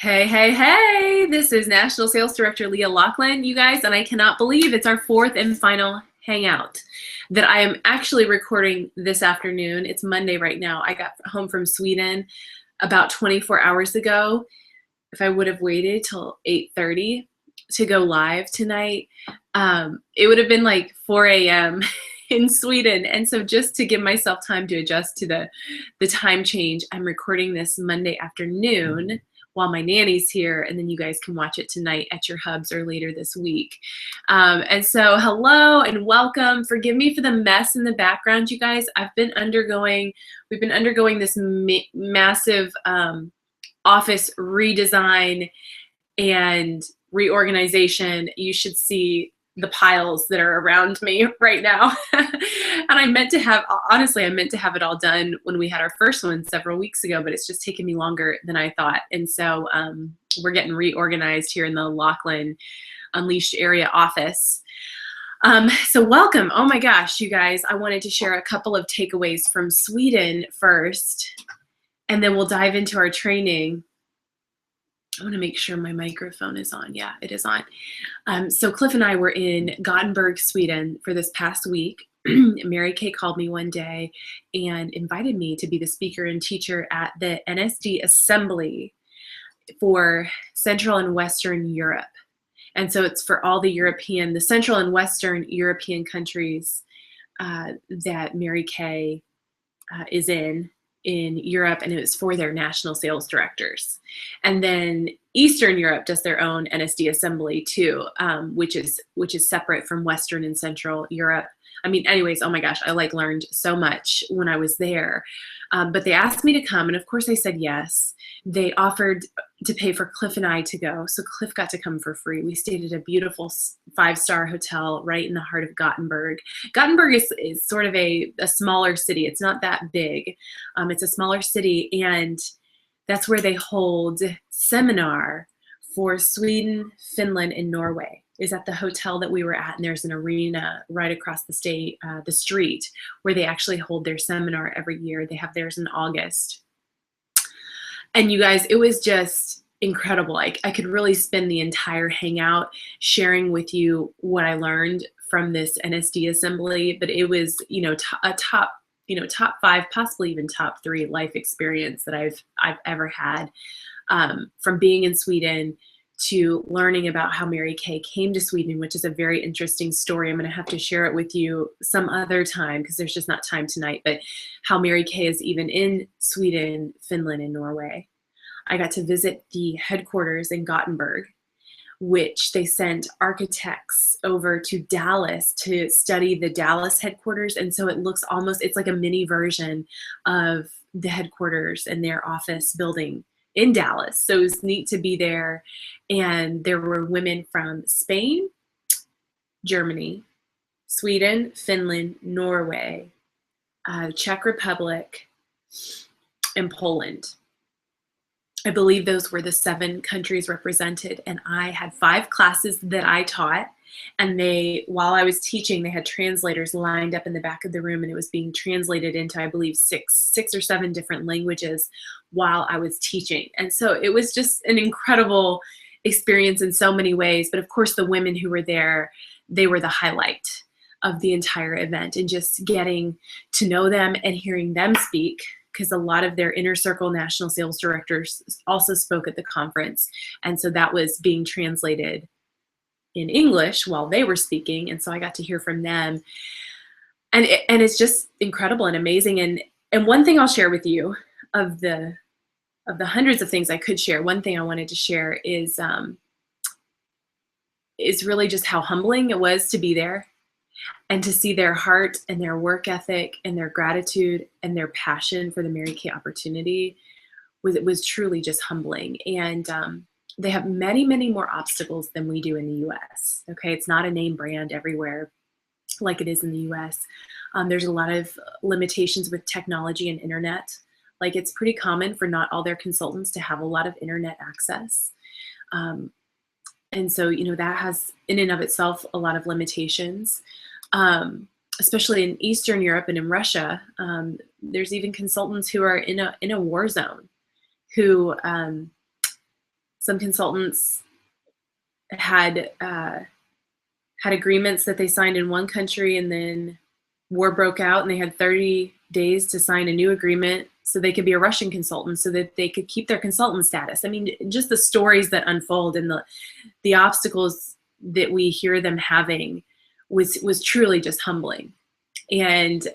Hey, hey, hey! This is National Sales Director Leah Lachlan, you guys, and I cannot believe it's our fourth and final hangout that I am actually recording this afternoon. It's Monday right now. I got home from Sweden about 24 hours ago. If I would have waited till 8:30 to go live tonight, it would have been like 4 a.m. in Sweden. And so just to give myself time to adjust to the time change, I'm recording this Monday afternoon while my nanny's here, and then you guys can watch it tonight at your hubs or later this week. And so hello and welcome. Forgive me for the mess in the background, you guys. We've been undergoing this massive office redesign and reorganization. You should see the piles that are around me right now. And I meant to have it all done when we had our first one several weeks ago, but it's just taken me longer than I thought. And so we're getting reorganized here in the Lachlan Unleashed area office. So welcome. Oh my gosh, you guys, I wanted to share a couple of takeaways from Sweden first, and then we'll dive into our training. I want to make sure my microphone is on. Yeah, it is on. So Cliff and I were in Gothenburg, Sweden for this past week. Mary Kay called me one day and invited me to be the speaker and teacher at the NSD Assembly for Central and Western Europe. And so it's for all the Central and Western European countries that Mary Kay is in Europe, and it was for their national sales directors. And then Eastern Europe does their own NSD assembly too, which is separate from Western and Central Europe. I mean, anyways, oh my gosh, I learned so much when I was there. But they asked me to come, and of course I said yes. They offered to pay for Cliff and I to go, so Cliff got to come for free. We stayed at a beautiful 5-star hotel right in the heart of Gothenburg. Gothenburg is sort of a smaller city. It's not that big. It's a smaller city, and that's where they hold seminar for Sweden, Finland, and Norway. Is at the hotel that we were at, and there's an arena right across the street where they actually hold their seminar every year. They have theirs in August. And you guys, it was just incredible. I could really spend the entire hangout sharing with you what I learned from this NSD assembly, but it was, a top 5, possibly even top 3 life experience that I've ever had, from being in Sweden to learning about how Mary Kay came to Sweden, which is a very interesting story. I'm going to have to share it with you some other time because there's just not time tonight, but how Mary Kay is even in Sweden, Finland, and Norway. I got to visit the headquarters in Gothenburg, which they sent architects over to Dallas to study the Dallas headquarters. And so it's like a mini version of the headquarters and their office building in Dallas. So it was neat to be there. And there were women from Spain, Germany, Sweden, Finland, Norway, Czech Republic, and Poland. I believe those were the 7 countries represented. And I had 5 classes that I taught. And while I was teaching, they had translators lined up in the back of the room, and it was being translated into, I believe, 6 or 7 different languages while I was teaching. And so it was just an incredible experience in so many ways. But of course, the women who were there, they were the highlight of the entire event, and just getting to know them and hearing them speak, because a lot of their inner circle national sales directors also spoke at the conference. And so that was being translated in English while they were speaking, and so I got to hear from them, and it's just incredible and amazing. And one thing I'll share with you of the hundreds of things I could share, one thing I wanted to share is really just how humbling it was to be there and to see their heart and their work ethic and their gratitude and their passion for the Mary Kay opportunity. It was truly just humbling. And they have many, many more obstacles than we do in the US. Okay, it's not a name brand everywhere like it is in the US. There's a lot of limitations with technology and internet. Like, it's pretty common for not all their consultants to have a lot of internet access. And so, that has in and of itself a lot of limitations, especially in Eastern Europe and in Russia. There's even consultants who are in a war zone who Some consultants had agreements that they signed in one country, and then war broke out and they had 30 days to sign a new agreement so they could be a Russian consultant so that they could keep their consultant status. I mean, just the stories that unfold and the obstacles that we hear them having was truly just humbling. And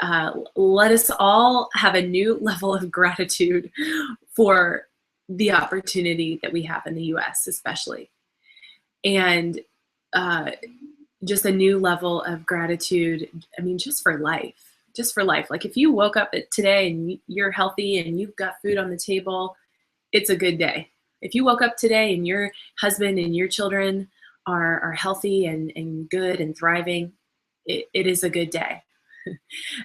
let us all have a new level of gratitude for the opportunity that we have in the US especially. And just a new level of gratitude, I mean, just for life. Like if you woke up today and you're healthy and you've got food on the table, it's a good day. If you woke up today and your husband and your children are healthy and good and thriving, it is a good day.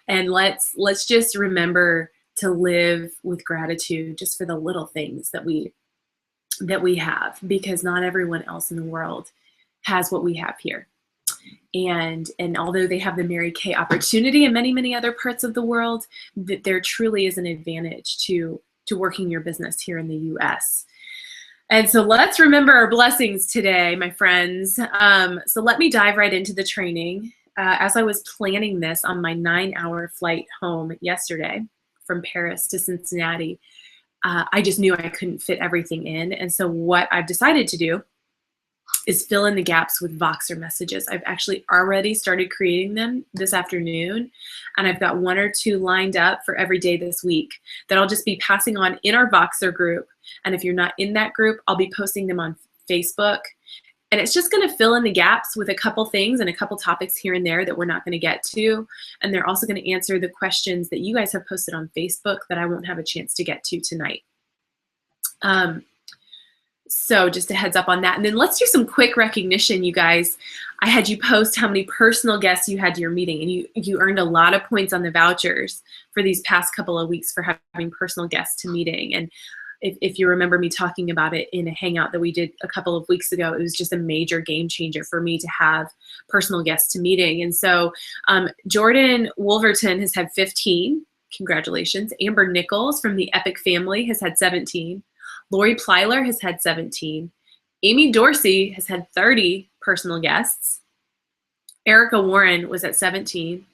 And let's just remember to live with gratitude just for the little things that we have, because not everyone else in the world has what we have here. And although they have the Mary Kay opportunity in many, many other parts of the world, that there truly is an advantage to working your business here in the US. And so let's remember our blessings today, my friends. So let me dive right into the training. As I was planning this on my 9-hour flight home yesterday from Paris to Cincinnati, I just knew I couldn't fit everything in. And so what I've decided to do is fill in the gaps with Voxer messages. I've actually already started creating them this afternoon, and I've got 1 or 2 lined up for every day this week that I'll just be passing on in our Voxer group. And if you're not in that group, I'll be posting them on Facebook. And it's just going to fill in the gaps with a couple things and a couple topics here and there that we're not going to get to. And they're also going to answer the questions that you guys have posted on Facebook that I won't have a chance to get to tonight. So just a heads up on that. And then let's do some quick recognition, you guys. I had you post how many personal guests you had to your meeting, and you earned a lot of points on the vouchers for these past couple of weeks for having personal guests to meeting. And if you remember me talking about it in a hangout that we did a couple of weeks ago, it was just a major game changer for me to have personal guests to meeting. And so Jordan Wolverton has had 15. Congratulations. Amber Nichols from the Epic family has had 17. Lori Plyler has had 17. Amy Dorsey has had 30 personal guests. Erica Warren was at 17.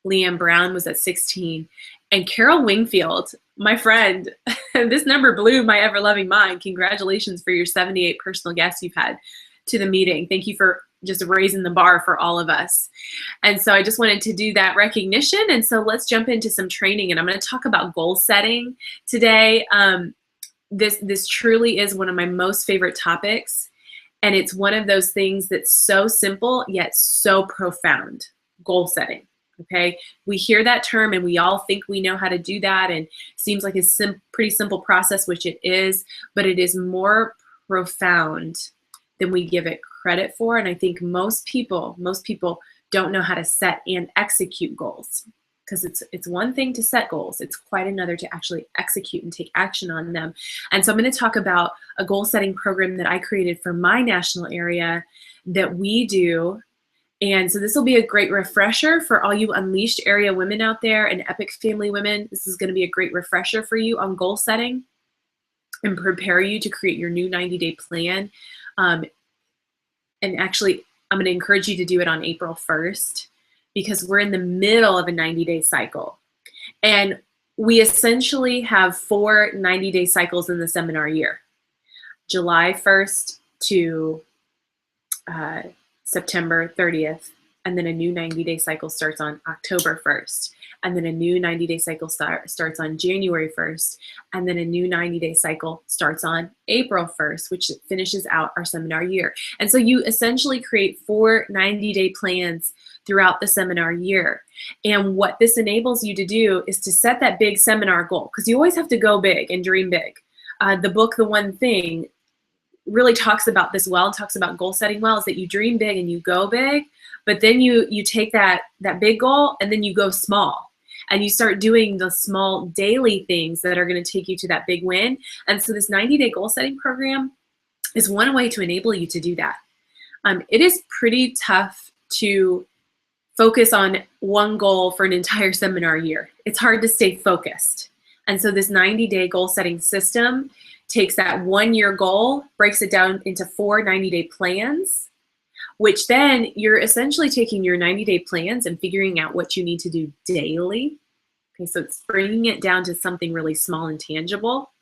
Leanne Brown was at 16. And Carol Wingfield, my friend, this number blew my ever-loving mind. Congratulations for your 78 personal guests you've had to the meeting. Thank you for just raising the bar for all of us. And so I just wanted to do that recognition. And so let's jump into some training. And I'm going to talk about goal setting today. This truly is one of my most favorite topics, and it's one of those things that's so simple yet so profound. Goal setting. Okay, we hear that term and we all think we know how to do that, and it seems like it's pretty simple process, which it is, but it is more profound than we give it credit for. And I think most people don't know how to set and execute goals. Because it's one thing to set goals, it's quite another to actually execute and take action on them. And so I'm going to talk about a goal setting program that I created for my national area that we do. And so this will be a great refresher for all you Unleashed area women out there and Epic family women. This is going to be a great refresher for you on goal setting and prepare you to create your new 90-day plan. And actually, I'm going to encourage you to do it on April 1st. Because we're in the middle of a 90-day cycle. And we essentially have 4 90-day cycles in the seminar year. July 1st to September 30th, and then a new 90-day cycle starts on October 1st. And then a new 90-day cycle starts on January 1st. And then a new 90-day cycle starts on April 1st, which finishes out our seminar year. And so you essentially create 4 90-day plans throughout the seminar year. And what this enables you to do is to set that big seminar goal, because you always have to go big and dream big. The book, The One Thing, really talks about this well, and talks about goal setting well, is that you dream big and you go big, but then you take that big goal and then you go small. And you start doing the small daily things that are going to take you to that big win. And so this 90-day goal setting program is one way to enable you to do that. It is pretty tough to focus on one goal for an entire seminar year. It's hard to stay focused. And so this 90-day goal setting system takes that 1-year goal, breaks it down into 4 90-day plans, which then you're essentially taking your 90-day plans and figuring out what you need to do daily. Okay, so it's bringing it down to something really small and tangible.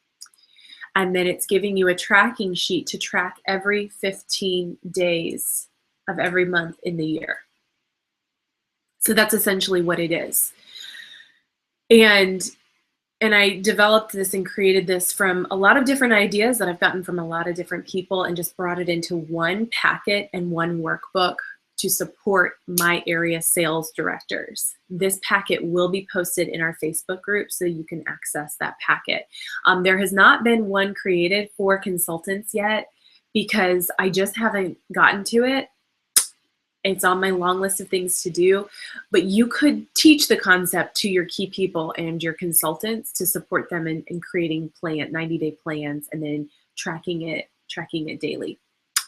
And then it's giving you a tracking sheet to track every 15 days of every month in the year. So that's essentially what it is. And I developed this and created this from a lot of different ideas that I've gotten from a lot of different people, and just brought it into one packet and one workbook to support my area sales directors. This packet will be posted in our Facebook group so you can access that packet. There has not been one created for consultants yet because I just haven't gotten to it. It's on my long list of things to do, but you could teach the concept to your key people and your consultants to support them in creating 90-day plans and then tracking it daily.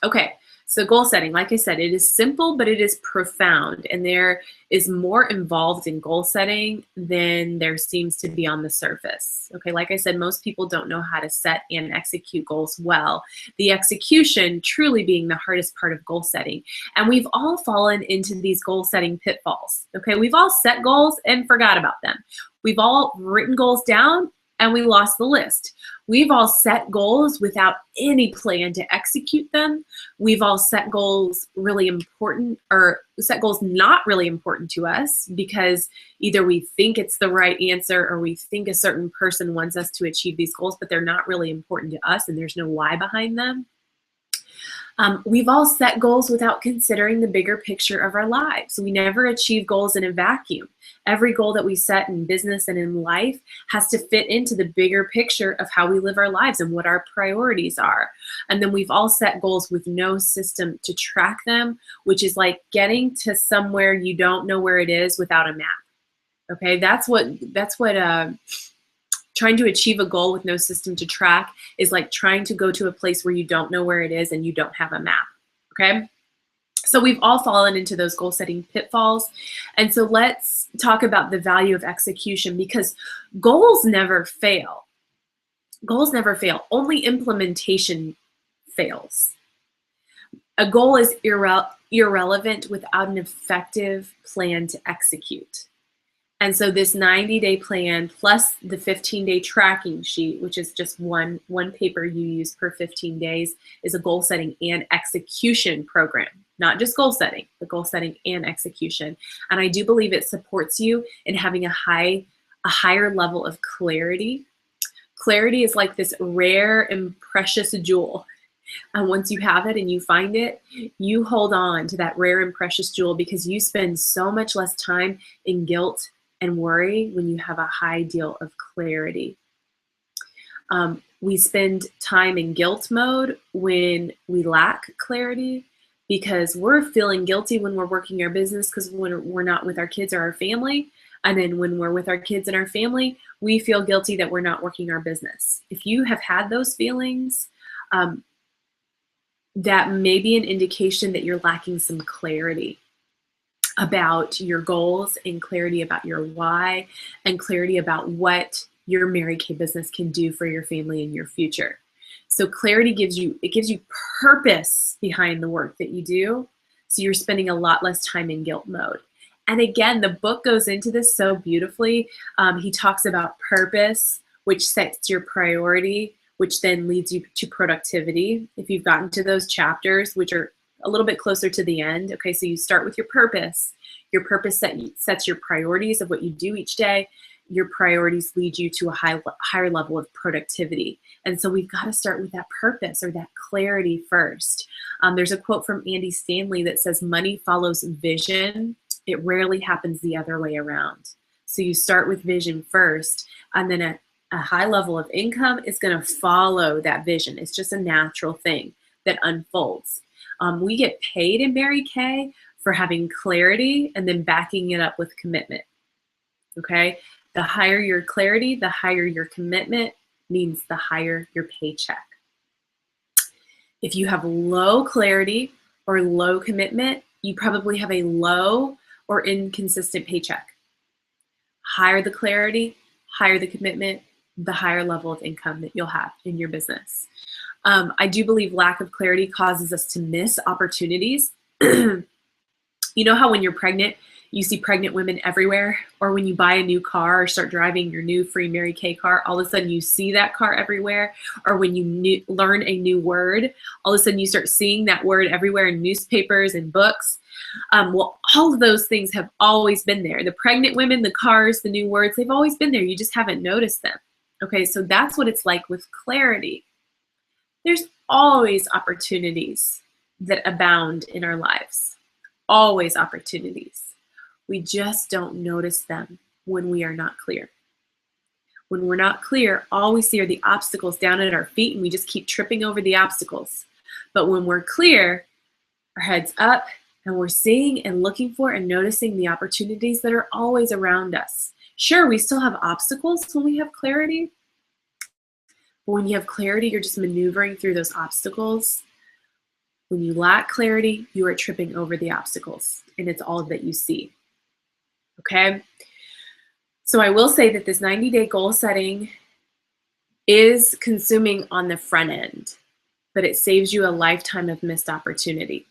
Okay, so goal setting, like I said, it is simple, but it is profound, and there is more involved in goal setting than there seems to be on the surface. Okay, like I said, most people don't know how to set and execute goals well. The execution truly being the hardest part of goal setting. And we've all fallen into these goal setting pitfalls. Okay, we've all set goals and forgot about them. We've all written goals down and we lost the list. We've all set goals without any plan to execute them. We've all set goals really important, or set goals not really important to us because either we think it's the right answer or we think a certain person wants us to achieve these goals, but they're not really important to us and there's no why behind them. We've all set goals without considering the bigger picture of our lives. We never achieve goals in a vacuum. Every goal that we set in business and in life has to fit into the bigger picture of how we live our lives and what our priorities are. And then we've all set goals with no system to track them, which is like getting to somewhere you don't know where it is without a map. Okay, that's what trying to achieve a goal with no system to track is like trying to go to a place where you don't know where it is and you don't have a map, okay? So we've all fallen into those goal setting pitfalls. And so let's talk about the value of execution, because goals never fail. Goals never fail. Only implementation fails. A goal is irrelevant without an effective plan to execute. And so this 90-day plan plus the 15-day tracking sheet, which is just one paper you use per 15 days, is a goal setting and execution program. Not just goal setting, but goal setting and execution. And I do believe it supports you in having a higher level of clarity. Clarity is like this rare and precious jewel. And once you have it and you find it, you hold on to that rare and precious jewel because you spend so much less time in guilt and worry when you have a high deal of clarity. We spend time in guilt mode when we lack clarity because we're feeling guilty when we're working our business because we're not with our kids or our family. And then when we're with our kids and our family, we feel guilty that we're not working our business. If you have had those feelings, that may be an indication that you're lacking some clarity about your goals and clarity about your why and clarity about what your Mary Kay business can do for your family and your future. So clarity gives you purpose behind the work that you do. So you're spending a lot less time in guilt mode. And again, the book goes into this so beautifully. He talks about purpose, which sets your priority, which then leads you to productivity. If you've gotten to those chapters, which are a little bit closer to the end. Okay, so you start with your purpose. Your purpose sets your priorities of what you do each day. Your priorities lead you to a higher level of productivity. And so we've got to start with that purpose or that clarity first. There's a quote from Andy Stanley that says, money follows vision. It rarely happens the other way around. So you start with vision first, and then a high level of income is going to follow that vision. It's just a natural thing that unfolds. We get paid in Mary Kay for having clarity and then backing it up with commitment, okay? The higher your clarity, the higher your commitment, means the higher your paycheck. If you have low clarity or low commitment, you probably have a low or inconsistent paycheck. Higher the clarity, higher the commitment, the higher level of income that you'll have in your business. I do believe lack of clarity causes us to miss opportunities. You know how when you're pregnant, you see pregnant women everywhere, or when you buy a new car or start driving your new free Mary Kay car, all of a sudden you see that car everywhere, or when you learn a new word, all of a sudden you start seeing that word everywhere in newspapers and books. Well, all of those things have always been there. The pregnant women, the cars, the new words, they've always been there. You just haven't noticed them. Okay, so that's what it's like with clarity. There's always opportunities that abound in our lives. Always opportunities. We just don't notice them when we are not clear. When we're not clear, all we see are the obstacles down at our feet, and we just keep tripping over the obstacles. But when we're clear, our head's up, and we're seeing and looking for and noticing the opportunities that are always around us. Sure, we still have obstacles when we have clarity, but when you have clarity, you're just maneuvering through those obstacles. When you lack clarity, you are tripping over the obstacles, and it's all that you see. Okay? So I will say that this 90-day goal setting is consuming on the front end, but it saves you a lifetime of missed opportunity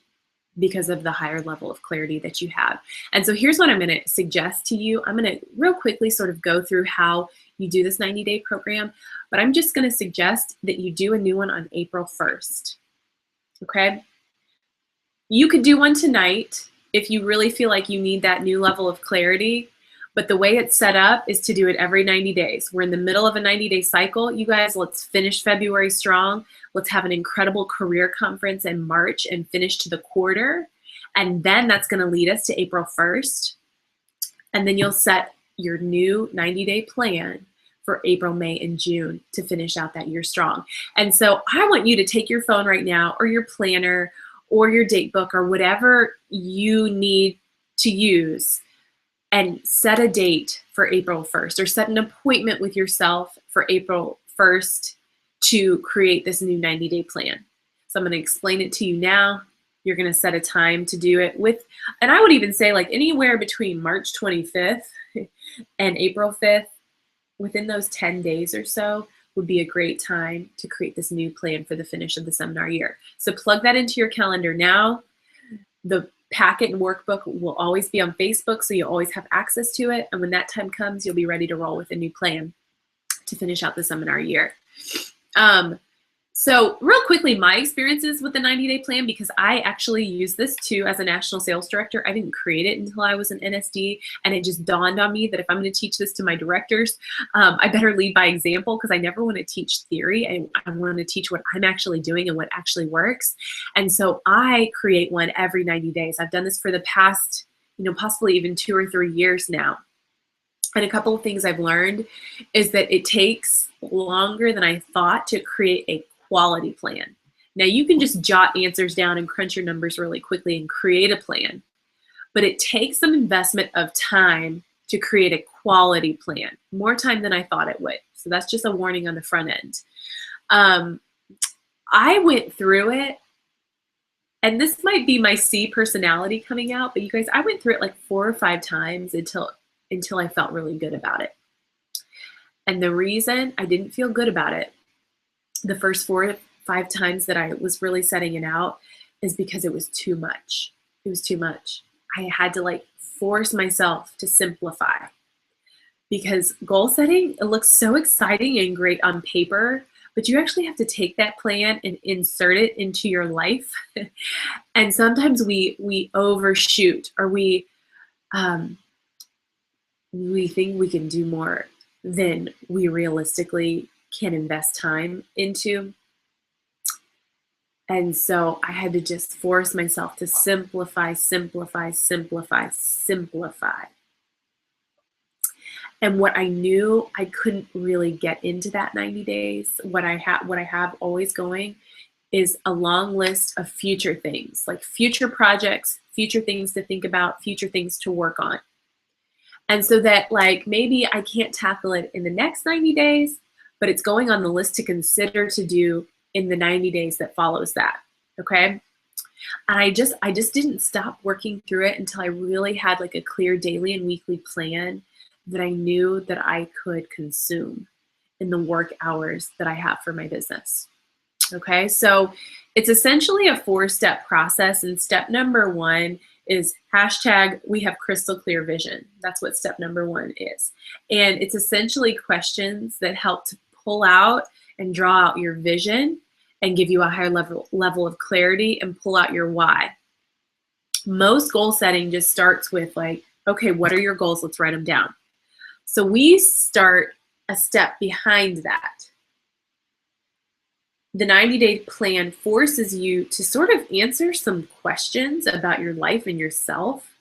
because of the higher level of clarity that you have. And so here's what I'm going to suggest to you. I'm going to real quickly sort of go through how you do this 90-day program, but I'm just going to suggest that you do a new one on April 1st. Okay? You could do one tonight if you really feel like you need that new level of clarity, but the way it's set up is to do it every 90 days. We're in the middle of a 90-day cycle. You guys, let's finish February strong. Let's have an incredible career conference in March and finish to the quarter. And then that's going to lead us to April 1st. And then you'll set your new 90-day plan for April, May, and June to finish out that year strong. And so I want you to take your phone right now, or your planner, or your date book, or whatever you need to use, and set a date for April 1st, or set an appointment with yourself for April 1st to create this new 90-day plan. So I'm going to explain it to you now. You're going to set a time to do it with, and I would even say like anywhere between March 25th and April 5th, within those 10 days or so, would be a great time to create this new plan for the finish of the seminar year. So plug that into your calendar now. The packet and workbook will always be on Facebook, so you always have access to it. And when that time comes, you'll be ready to roll with a new plan to finish out the seminar year. So real quickly, my experiences with the 90-day plan, because I actually use this too as a national sales director. I didn't create it until I was an NSD, and it just dawned on me that if I'm going to teach this to my directors, I better lead by example, because I never want to teach theory. I want to teach what I'm actually doing and what actually works. And so I create one every 90 days. I've done this for the past, possibly even 2 or 3 years now. And a couple of things I've learned is that it takes longer than I thought to create a quality plan. Now you can just jot answers down and crunch your numbers really quickly and create a plan, but it takes some investment of time to create a quality plan, more time than I thought it would. So that's just a warning on the front end. I went through it, and this might be my C personality coming out, but you guys, I went through it like 4 or 5 times until I felt really good about it. And the reason I didn't feel good about it the first 4 to 5 times that I was really setting it out is because it was too much. It was too much. I had to force myself to simplify, because goal setting, it looks so exciting and great on paper, but you actually have to take that plan and insert it into your life. And sometimes we overshoot, or we think we can do more than we realistically can invest time into. And so I had to just force myself to simplify, simplify, simplify, simplify. And what I knew I couldn't really get into that 90 days, what I have always going is a long list of future things, like future projects, future things to think about, future things to work on. And so that maybe I can't tackle it in the next 90 days, but it's going on the list to consider to do in the 90 days that follows that, okay? And I just didn't stop working through it until I really had a clear daily and weekly plan that I knew that I could consume. in the work hours that I have for my business. Okay, so it's essentially a 4-step process, and step number 1 is hashtag we have crystal clear vision. That's what step number 1 is. And it's essentially questions that help to pull out and draw out your vision and give you a higher level of clarity and pull out your why. Most goal setting just starts with like, okay, what are your goals? Let's write them down. So we start a step behind that. The 90-day plan forces you to sort of answer some questions about your life and yourself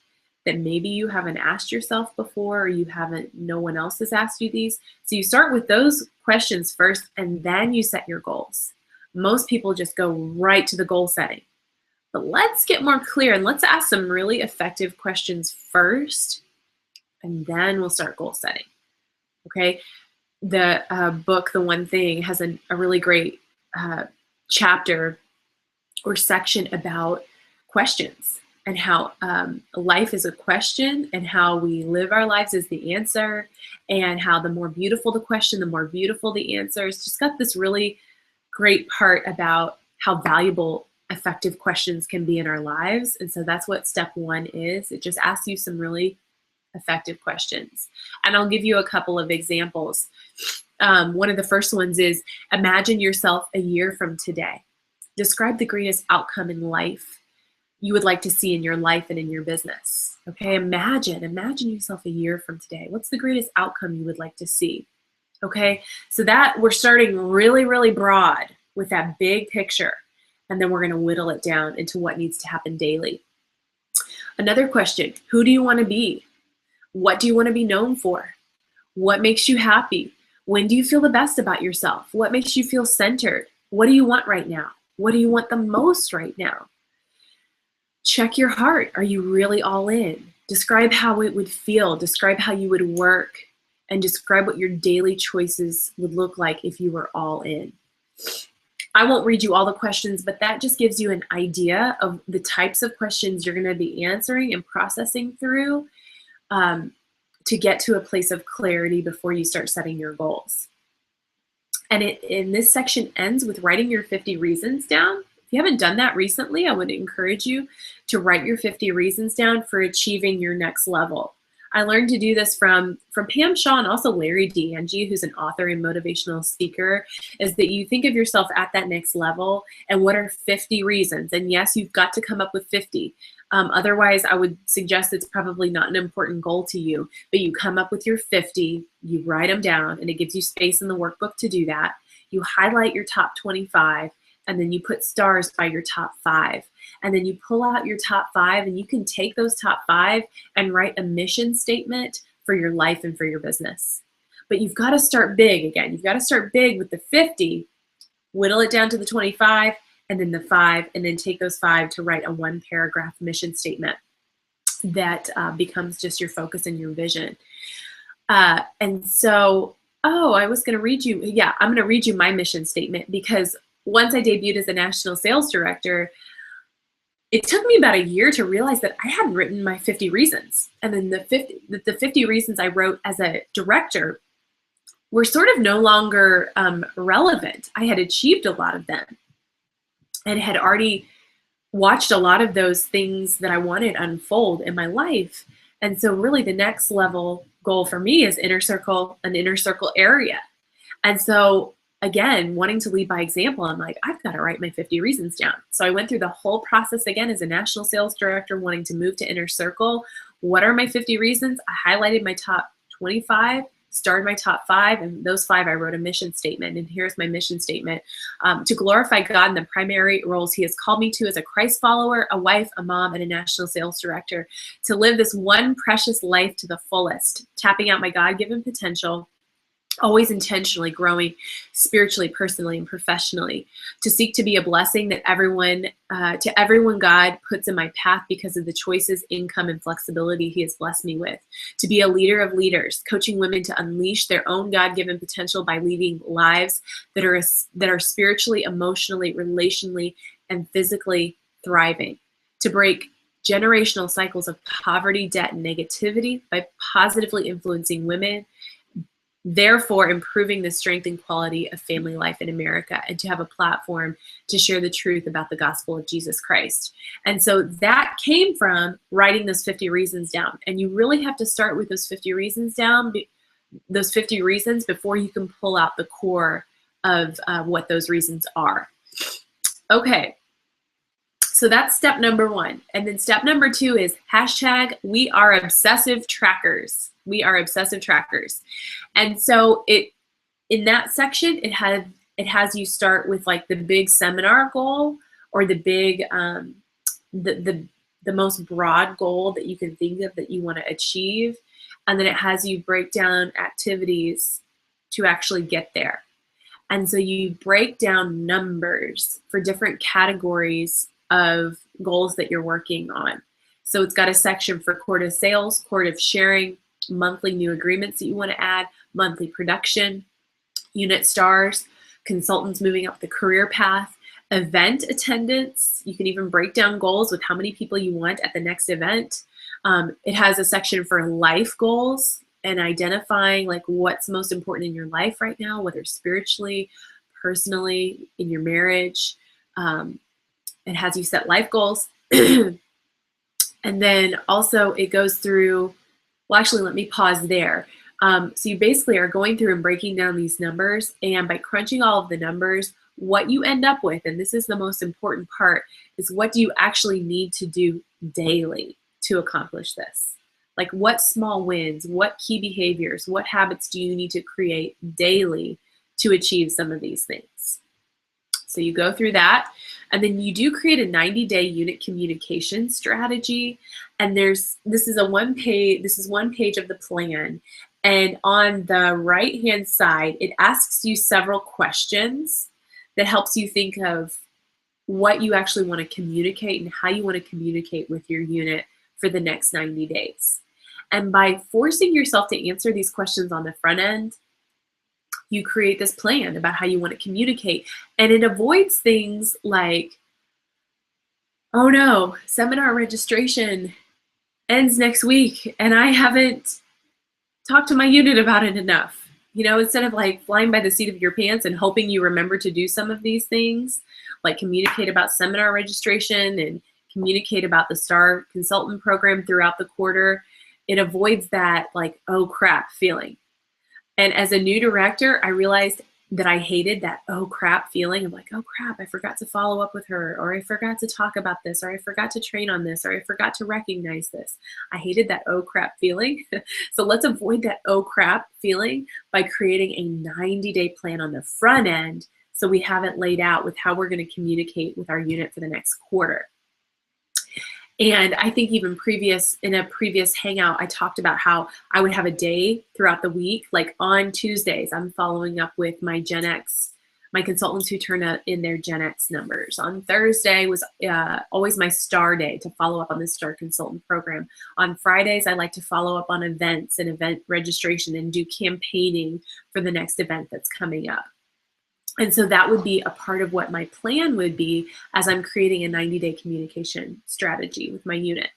that maybe you haven't asked yourself before, or no one else has asked you these. So you start with those questions first, and then you set your goals. Most people just go right to the goal setting. But let's get more clear and let's ask some really effective questions first, and then we'll start goal setting. Okay? The book, The One Thing, has a really great chapter or section about questions and how life is a question, and how we live our lives is the answer, and how the more beautiful the question, the more beautiful the answer. It's just got this really great part about how valuable effective questions can be in our lives. And so that's what step 1 is. It just asks you some really effective questions. And I'll give you a couple of examples. One of the first ones is, imagine yourself a year from today. Describe the greatest outcome in life you would like to see in your life and in your business. Okay, imagine yourself a year from today. What's the greatest outcome you would like to see? Okay, so that we're starting really, really broad with that big picture, and then we're going to whittle it down into what needs to happen daily. Another question, who do you want to be? What do you want to be known for? What makes you happy? When do you feel the best about yourself? What makes you feel centered? What do you want right now? What do you want the most right now? Check your heart. Are you really all in? Describe how it would feel. Describe how you would work, and describe what your daily choices would look like if you were all in. I won't read you all the questions, but that just gives you an idea of the types of questions you're going to be answering and processing through to get to a place of clarity before you start setting your goals. And in this section ends with writing your 50 reasons down. If you haven't done that recently, I would encourage you to write your 50 reasons down for achieving your next level. I learned to do this from Pam Shaw and also Larry DeAngie, who's an author and motivational speaker, is that you think of yourself at that next level and what are 50 reasons. And yes, you've got to come up with 50. Otherwise, I would suggest it's probably not an important goal to you, but you come up with your 50, you write them down, and it gives you space in the workbook to do that. You highlight your top 25, and then you put stars by your top 5. And then you pull out your top 5, and you can take those top 5 and write a mission statement for your life and for your business. But you've got to start big again. You've got to start big with the 50, whittle it down to the 25, and then the 5, and then take those 5 to write a 1-paragraph mission statement that becomes just your focus and your vision. And so, I was going to read you, I'm going to read you my mission statement, because once I debuted as a national sales director, it took me about a year to realize that I hadn't written my 50 reasons. And then the 50 reasons I wrote as a director were sort of no longer relevant. I had achieved a lot of them and had already watched a lot of those things that I wanted unfold in my life. And so really the next level goal for me is an inner circle area. And so again, wanting to lead by example, I'm like, I've got to write my 50 reasons down. So I went through the whole process again as a national sales director, wanting to move to inner circle. What are my 50 reasons? I highlighted my top 25, started my top 5, and those 5 I wrote a mission statement. And here's my mission statement. To glorify God in the primary roles He has called me to as a Christ follower, a wife, a mom, and a national sales director. To live this one precious life to the fullest, tapping out my God-given potential, always intentionally growing spiritually, personally, and professionally, to seek to be a blessing that to everyone God puts in my path because of the choices, income, and flexibility He has blessed me with, to be a leader of leaders, coaching women to unleash their own God-given potential by leading lives that are spiritually, emotionally, relationally, and physically thriving, to break generational cycles of poverty, debt, and negativity by positively influencing women, therefore improving the strength and quality of family life in America, and to have a platform to share the truth about the gospel of Jesus Christ. And so that came from writing those 50 reasons down. And you really have to start with those 50 reasons down, those 50 reasons, before you can pull out the core of what those reasons are. Okay. So that's step number 1. And then step number 2 is hashtag we are obsessive trackers. We are obsessive trackers. And so in that section, it has you start with like the big seminar goal, or the big, the most broad goal that you can think of that you want to achieve. And then it has you break down activities to actually get there. And so you break down numbers for different categories of goals that you're working on. So it's got a section for quart of sales, quart of sharing, monthly new agreements that you want to add, monthly production, unit stars, consultants moving up the career path, event attendance. You can even break down goals with how many people you want at the next event. It has a section for life goals and identifying like what's most important in your life right now, whether spiritually, personally, in your marriage. It has you set life goals. And then also it goes through, well, actually, let me pause there. So you basically are going through and breaking down these numbers, and by crunching all of the numbers, what you end up with, and this is the most important part, is what do you actually need to do daily to accomplish this? Like what small wins, what key behaviors, what habits do you need to create daily to achieve some of these things? So you go through that, and then you do create a 90-day unit communication strategy. And this is one page of the plan. And on the right-hand side, it asks you several questions that helps you think of what you actually want to communicate and how you want to communicate with your unit for the next 90 days. And by forcing yourself to answer these questions on the front end, you create this plan about how you want to communicate. And it avoids things like, oh no, seminar registration ends next week and I haven't talked to my unit about it enough. You know, instead of like flying by the seat of your pants and hoping you remember to do some of these things, like communicate about seminar registration and communicate about the STAR consultant program throughout the quarter, it avoids that like, oh crap feeling. And as a new director, I realized that I hated that oh crap feeling of like, oh crap, I forgot to follow up with her, or I forgot to talk about this, or I forgot to train on this, or I forgot to recognize this. I hated that oh crap feeling. So let's avoid that oh crap feeling by creating a 90-day plan on the front end, so we have it laid out with how we're going to communicate with our unit for the next quarter. And I think even in a previous hangout, I talked about how I would have a day throughout the week, like on Tuesdays, I'm following up with my Gen X, my consultants who turn in their Gen X numbers. On Thursday was always my STAR day to follow up on the STAR consultant program. On Fridays, I like to follow up on events and event registration and do campaigning for the next event that's coming up. And so that would be a part of what my plan would be as I'm creating a 90-day communication strategy with my unit.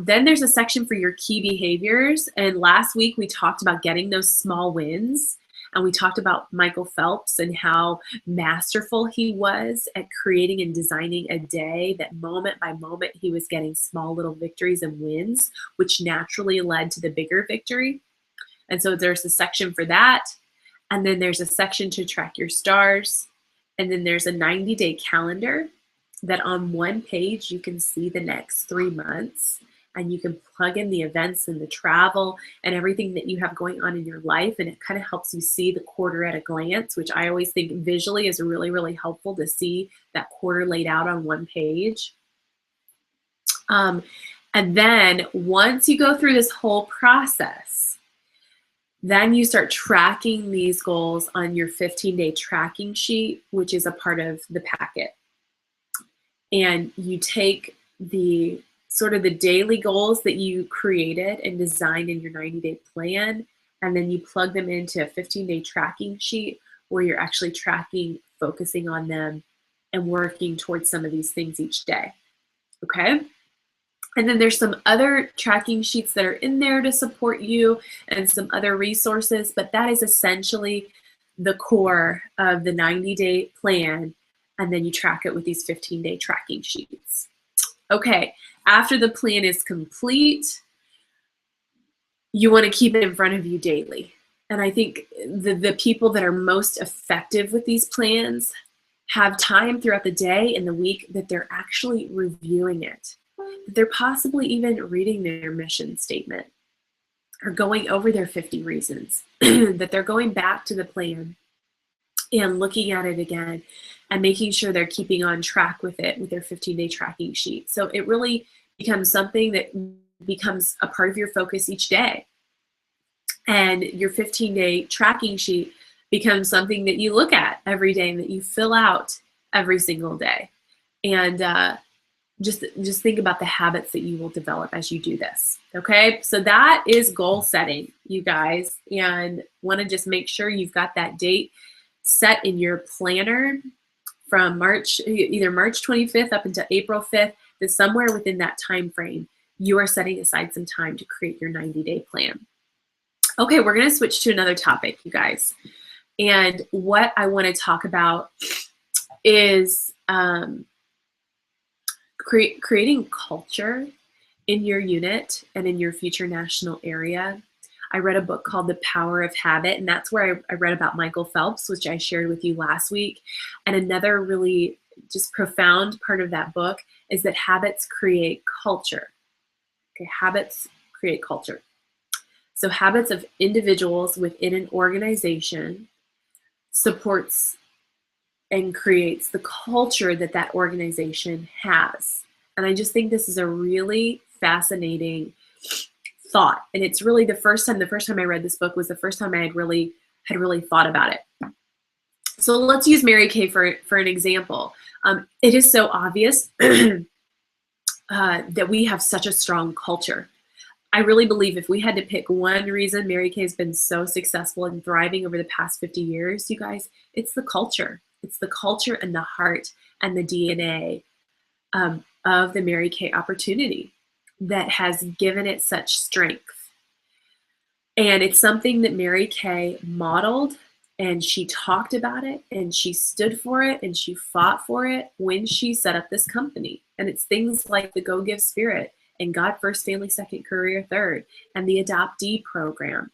Then there's a section for your key behaviors. And last week we talked about getting those small wins. And we talked about Michael Phelps and how masterful he was at creating and designing a day that moment by moment he was getting small little victories and wins, which naturally led to the bigger victory. And so there's a section for that. And then there's a section to track your stars. And then there's a 90-day calendar that on one page you can see the next 3 months, and you can plug in the events and the travel and everything that you have going on in your life. And it kind of helps you see the quarter at a glance, which I always think visually is really, really helpful to see that quarter laid out on one page. And then once you go through this whole process, then you start tracking these goals on your 15-day tracking sheet, which is a part of the packet. And you take the sort of the daily goals that you created and designed in your 90-day plan, and then you plug them into a 15-day tracking sheet where you're actually tracking, focusing on them, and working towards some of these things each day. Okay? And then there's some other tracking sheets that are in there to support you and some other resources, but that is essentially the core of the 90-day plan. And then you track it with these 15-day tracking sheets. Okay, after the plan is complete, you want to keep it in front of you daily. And I think the people that are most effective with these plans have time throughout the day and the week that they're actually reviewing it. They're possibly even reading their mission statement or going over their 50 reasons, that they're going back to the plan and looking at it again and making sure they're keeping on track with it with their 15-day tracking sheet. So it really becomes something that becomes a part of your focus each day. And your 15-day tracking sheet becomes something that you look at every day and that you fill out every single day. And just think about the habits that you will develop as you do this. Okay, so that is goal setting, you guys, and want to just make sure you've got that date set in your planner from March, either March 25th up until April 5th, that somewhere within that time frame, you are setting aside some time to create your 90-day plan. Okay, we're going to switch to another topic, you guys. And what I want to talk about is creating culture in your unit and in your future national area. I read a book called The Power of Habit, and that's where I read about Michael Phelps, which I shared with you last week. And another really just profound part of that book is that habits create culture. Okay, habits create culture. So habits of individuals within an organization supports and creates the culture that that organization has. And I just think this is a really fascinating thought. And it's really the first time I read this book was the first time I had really thought about it. So let's use Mary Kay for an example. It is so obvious that we have such a strong culture. I really believe if we had to pick one reason Mary Kay has been so successful and thriving over the past 50 years, you guys, it's the culture. It's the culture and the heart and the DNA of the Mary Kay opportunity that has given it such strength. And it's something that Mary Kay modeled, and she talked about it, and she stood for it, and she fought for it when she set up this company. And it's things like the Go Give Spirit and God First, Family Second, Career Third, and the Adoptee program,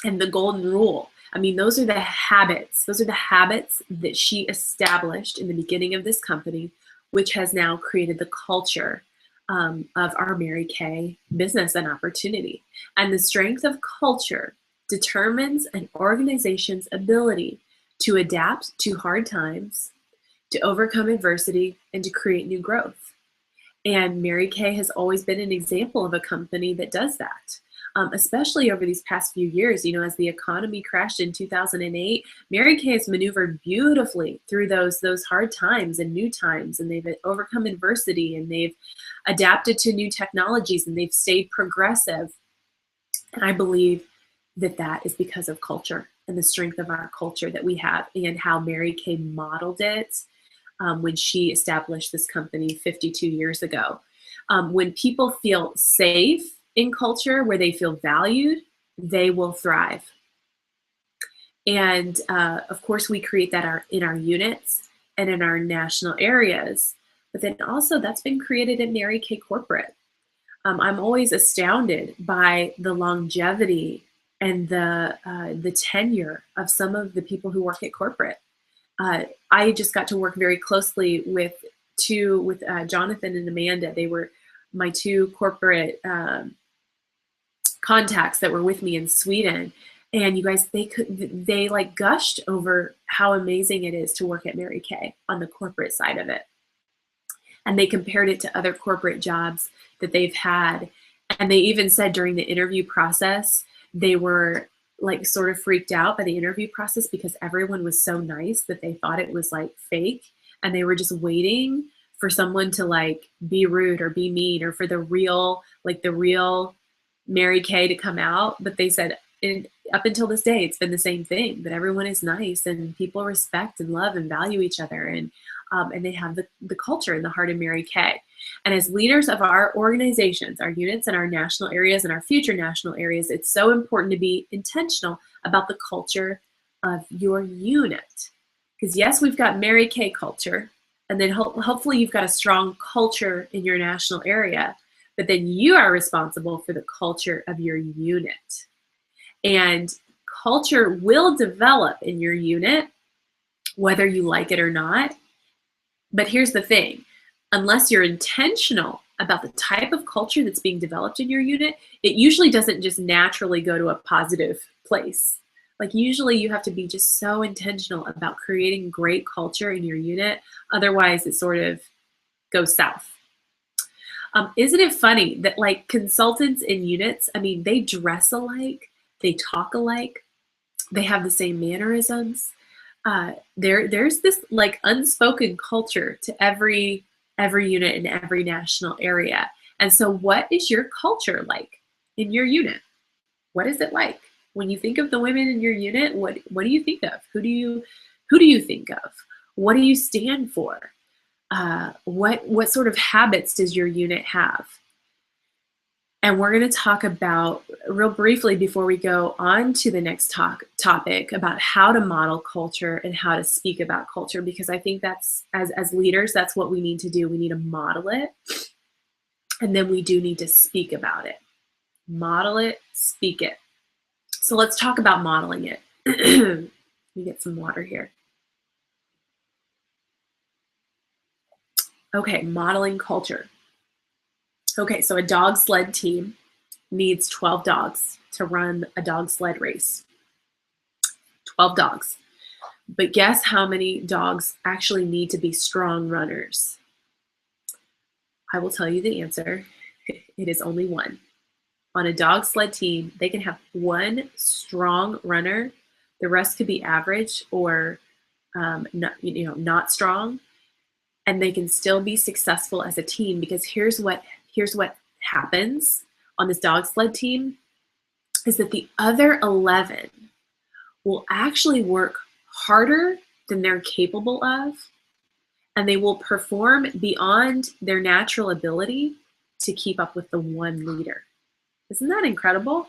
and the Golden Rule. I mean, those are the habits. Those are the habits that she established in the beginning of this company, which has now created the culture of our Mary Kay business and opportunity. And the strength of culture determines an organization's ability to adapt to hard times, to overcome adversity, and to create new growth. And Mary Kay has always been an example of a company that does that. Especially over these past few years, you know, as the economy crashed in 2008, Mary Kay has maneuvered beautifully through those hard times and new times, and they've overcome adversity, and they've adapted to new technologies, and they've stayed progressive. And I believe that that is because of culture and the strength of our culture that we have, and how Mary Kay modeled it when she established this company 52 years ago. When people feel safe in culture, where they feel valued, they will thrive. And of course, we create that in our units and in our national areas, but then also that's been created in Mary Kay corporate. I'm always astounded by the longevity and the tenure of some of the people who work at corporate. I just got to work very closely with Jonathan and Amanda. They were my two corporate contacts that were with me in Sweden. And you guys, they like gushed over how amazing it is to work at Mary Kay on the corporate side of it. And they compared it to other corporate jobs that they've had. And they even said during the interview process, they were like sort of freaked out by the interview process because everyone was so nice that they thought it was like fake. And they were just waiting for someone to like be rude or be mean, or for the real Mary Kay to come out. But they said, up until this day, it's been the same thing, that everyone is nice and people respect and love and value each other. And they have the culture and the heart of Mary Kay. And as leaders of our organizations, our units and our national areas and our future national areas, it's so important to be intentional about the culture of your unit. Because yes, we've got Mary Kay culture, and then hopefully you've got a strong culture in your national area, but then you are responsible for the culture of your unit. And culture will develop in your unit, whether you like it or not. But here's the thing, unless you're intentional about the type of culture that's being developed in your unit, it usually doesn't just naturally go to a positive place. Like usually you have to be just so intentional about creating great culture in your unit. Otherwise it sort of goes south. Isn't it funny that like consultants in units, I mean, they dress alike, they talk alike, they have the same mannerisms. There's this like unspoken culture to every unit in every national area. And so what is your culture like in your unit? What is it like? When you think of the women in your unit, what do you think of? Who do you think of? What do you stand for? What sort of habits does your unit have? And we're going to talk about, real briefly before we go on to the next topic, about how to model culture and how to speak about culture, because I think that's, as leaders, that's what we need to do. We need to model it, and then we do need to speak about it. Model it, speak it. So let's talk about modeling it. Let me get some water here. Okay, modeling culture. Okay, so a dog sled team needs 12 dogs to run a dog sled race. 12 dogs. But guess how many dogs actually need to be strong runners? I will tell you the answer. It is only one. On a dog sled team, they can have one strong runner. The rest could be average or not strong, and they can still be successful as a team, because here's what happens on this dog sled team is that the other 11 will actually work harder than they're capable of, and they will perform beyond their natural ability to keep up with the one leader. Isn't that incredible?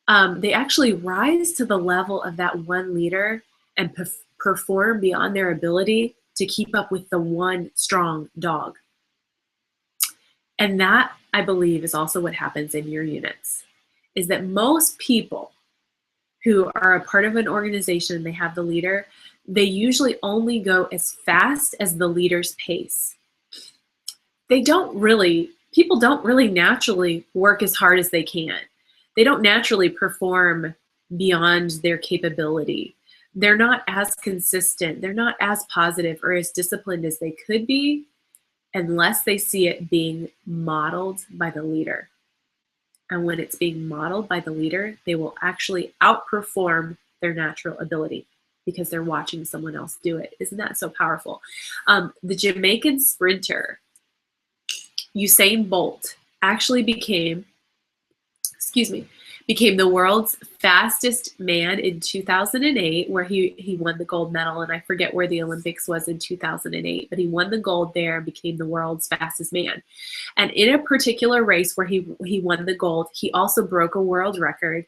They actually rise to the level of that one leader and perform beyond their ability to keep up with the one strong dog. And that, I believe, is also what happens in your units, is that most people who are a part of an organization and they have the leader, they usually only go as fast as the leader's pace. People don't really naturally work as hard as they can. They don't naturally perform beyond their capability. They're not as consistent. They're not as positive or as disciplined as they could be unless they see it being modeled by the leader. And when it's being modeled by the leader, they will actually outperform their natural ability because they're watching someone else do it. Isn't that so powerful? The Jamaican sprinter, Usain Bolt, actually became the world's fastest man in 2008, where he won the gold medal. And I forget where the Olympics was in 2008, but he won the gold there and became the world's fastest man. And in a particular race where he won the gold, he also broke a world record.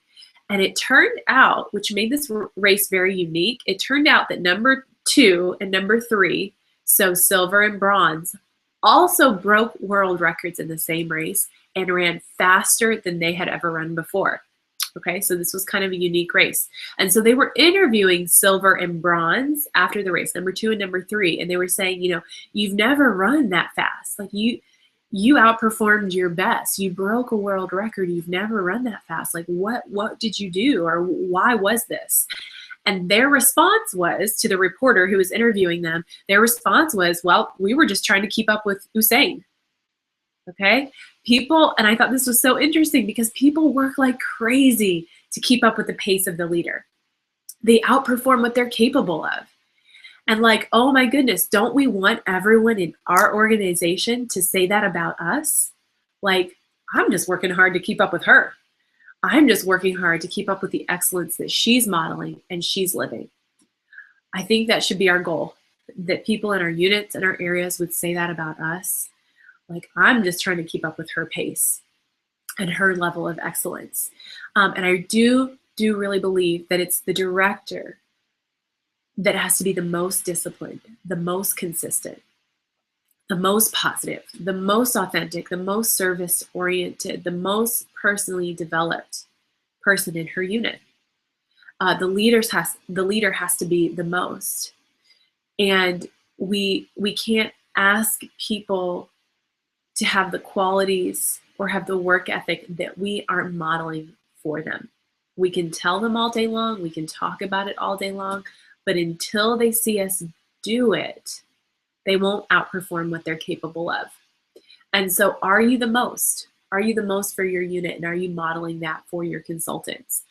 And it turned out, which made this race very unique, it turned out that number 2 and number 3, so silver and bronze, also broke world records in the same race and ran faster than they had ever run before. Okay, so this was kind of a unique race. And so they were interviewing silver and bronze after the race, number 2 and number 3, and they were saying, you've never run that fast. Like you outperformed your best. You broke a world record. You've never run that fast. Like what did you do, or why was this? And their response was, to the reporter who was interviewing them, their response was, well, we were just trying to keep up with Usain. Okay? And I thought this was so interesting because people work like crazy to keep up with the pace of the leader. They outperform what they're capable of. And like, oh my goodness, don't we want everyone in our organization to say that about us? Like, I'm just working hard to keep up with her. I'm just working hard to keep up with the excellence that she's modeling and she's living. I think that should be our goal, that people in our units and our areas would say that about us. Like, I'm just trying to keep up with her pace and her level of excellence. And I do really believe that it's the director that has to be the most disciplined, the most consistent, the most positive, the most authentic, the most service oriented, the most personally developed person in her unit. The leader has to be the most. And we can't ask people to have the qualities or have the work ethic that we aren't modeling for them. We can tell them all day long, we can talk about it all day long, but until they see us do it, they won't outperform what they're capable of. And so, are you the most? Are you the most for your unit, and are you modeling that for your consultants?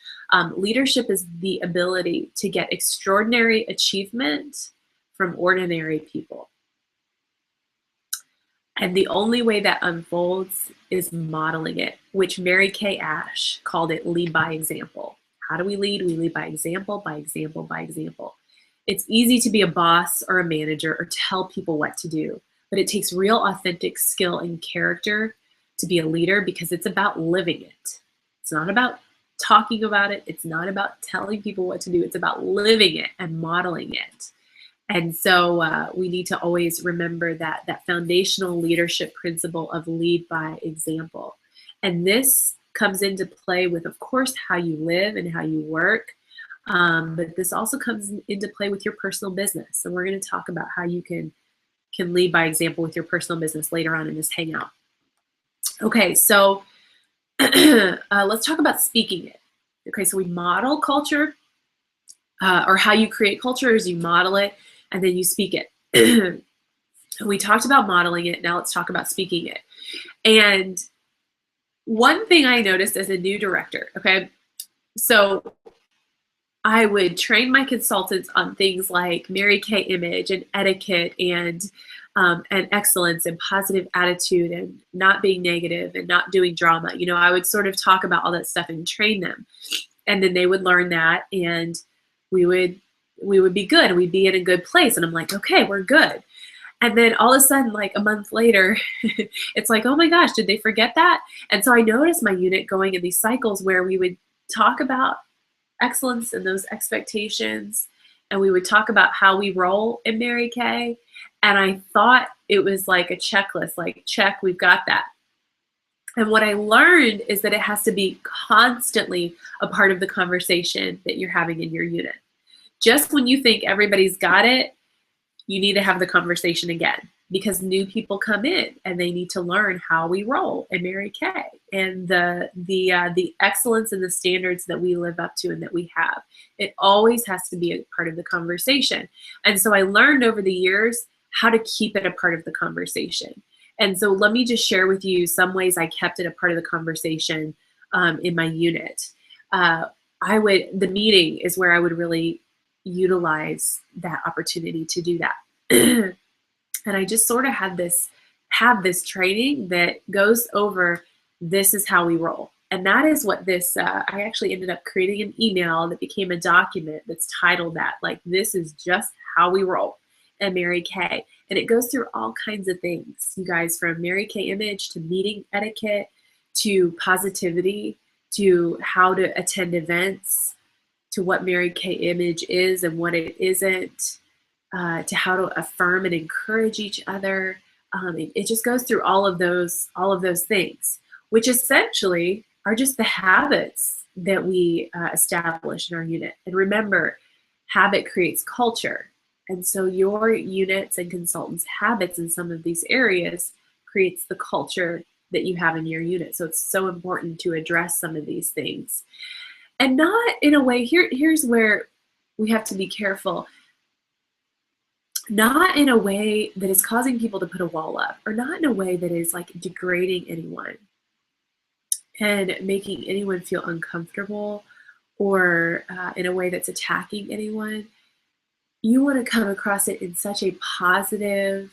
Leadership is the ability to get extraordinary achievement from ordinary people. And the only way that unfolds is modeling it, which Mary Kay Ash called it lead by example. How do we lead? We lead by example, by example, by example. It's easy to be a boss or a manager or tell people what to do, but it takes real authentic skill and character to be a leader, because it's about living it. It's not about talking about it. It's not about telling people what to do. It's about living it and modeling it. And so we need to always remember that foundational leadership principle of lead by example. And this comes into play with, of course, how you live and how you work. But this also comes into play with your personal business. So we're going to talk about how you can lead by example with your personal business later on in this hangout. Okay, so let's talk about speaking it. Okay, so we model culture, or how you create culture is you model it and then you speak it. We talked about modeling it. Now let's talk about speaking it. And one thing I noticed as a new director, okay, so I would train my consultants on things like Mary Kay image and etiquette and excellence and positive attitude and not being negative and not doing drama. You know, I would sort of talk about all that stuff and train them. And then they would learn that, and we would be good. We'd be in a good place. And I'm like, okay, we're good. And then all of a sudden, like a month later, it's like, oh my gosh, did they forget that? And so I noticed my unit going in these cycles where we would talk about excellence and those expectations, and we would talk about how we roll in Mary Kay. And I thought it was like a checklist, like, check, we've got that. And what I learned is that it has to be constantly a part of the conversation that you're having in your unit. Just when you think everybody's got it, you need to have the conversation again, because new people come in and they need to learn how we roll in Mary Kay and the excellence and the standards that we live up to and that we have. It always has to be a part of the conversation. And so I learned over the years how to keep it a part of the conversation. And so let me just share with you some ways I kept it a part of the conversation in my unit. The meeting is where I would really utilize that opportunity to do that. And I just sort of have this training that goes over, this is how we roll. And that is what this, I actually ended up creating an email that became a document that's titled that, like, this is just how we roll at Mary Kay. And it goes through all kinds of things, you guys, from Mary Kay image to meeting etiquette to positivity to how to attend events to what Mary Kay image is and what it isn't, to how to affirm and encourage each other. It just goes through all of those things, which essentially are just the habits that we establish in our unit. And remember, habit creates culture. And so your units and consultants' habits in some of these areas creates the culture that you have in your unit. So it's so important to address some of these things. And not in a way, here's where we have to be careful. Not in a way that is causing people to put a wall up, or not in a way that is like degrading anyone and making anyone feel uncomfortable, or in a way that's attacking anyone. You want to come across it in such a positive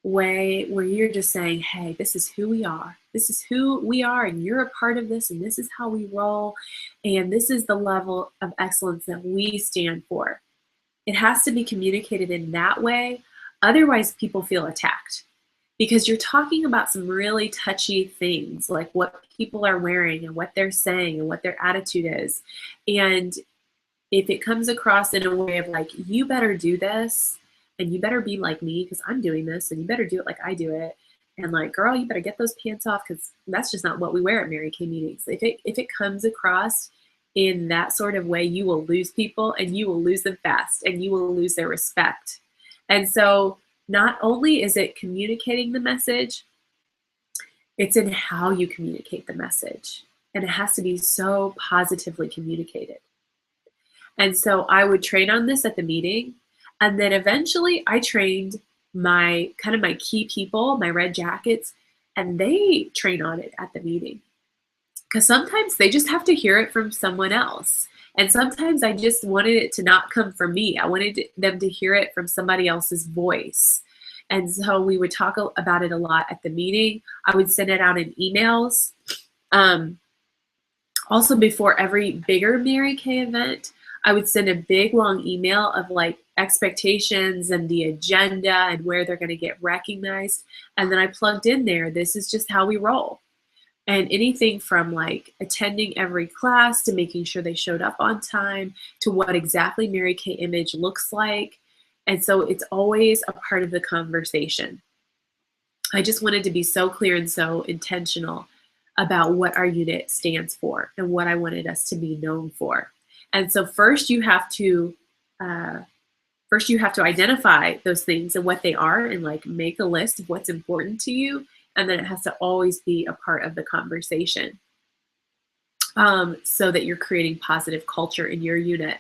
way where you're just saying, hey, this is who we are. This is who we are, and you're a part of this, and this is how we roll, and this is the level of excellence that we stand for. It has to be communicated in that way. Otherwise, people feel attacked. because you're talking about some really touchy things, like what people are wearing and what they're saying and what their attitude is. And if it comes across in a way of like, you better do this and you better be like me because I'm doing this, and you better do it like I do it, and like, girl, you better get those pants off because that's just not what we wear at Mary Kay meetings. If it comes across in that sort of way, you will lose people, and you will lose them fast, and you will lose their respect. And so not only is it communicating the message, it's in how you communicate the message. And it has to be so positively communicated. And so I would train on this at the meeting. And then eventually I trained my key people, my red jackets, and they train on it at the meeting. Because sometimes they just have to hear it from someone else. And sometimes I just wanted it to not come from me. I wanted them to hear it from somebody else's voice. And so we would talk about it a lot at the meeting. I would send it out in emails. Also, before every bigger Mary Kay event, I would send a big long email of like expectations and the agenda and where they're going to get recognized. And then I plugged in there, this is just how we roll. And anything from like attending every class to making sure they showed up on time to what exactly Mary Kay image looks like. And so it's always a part of the conversation. I just wanted to be so clear and so intentional about what our unit stands for and what I wanted us to be known for. And so first you have to identify those things and what they are, and like make a list of what's important to you. And then it has to always be a part of the conversation, so that you're creating positive culture in your unit.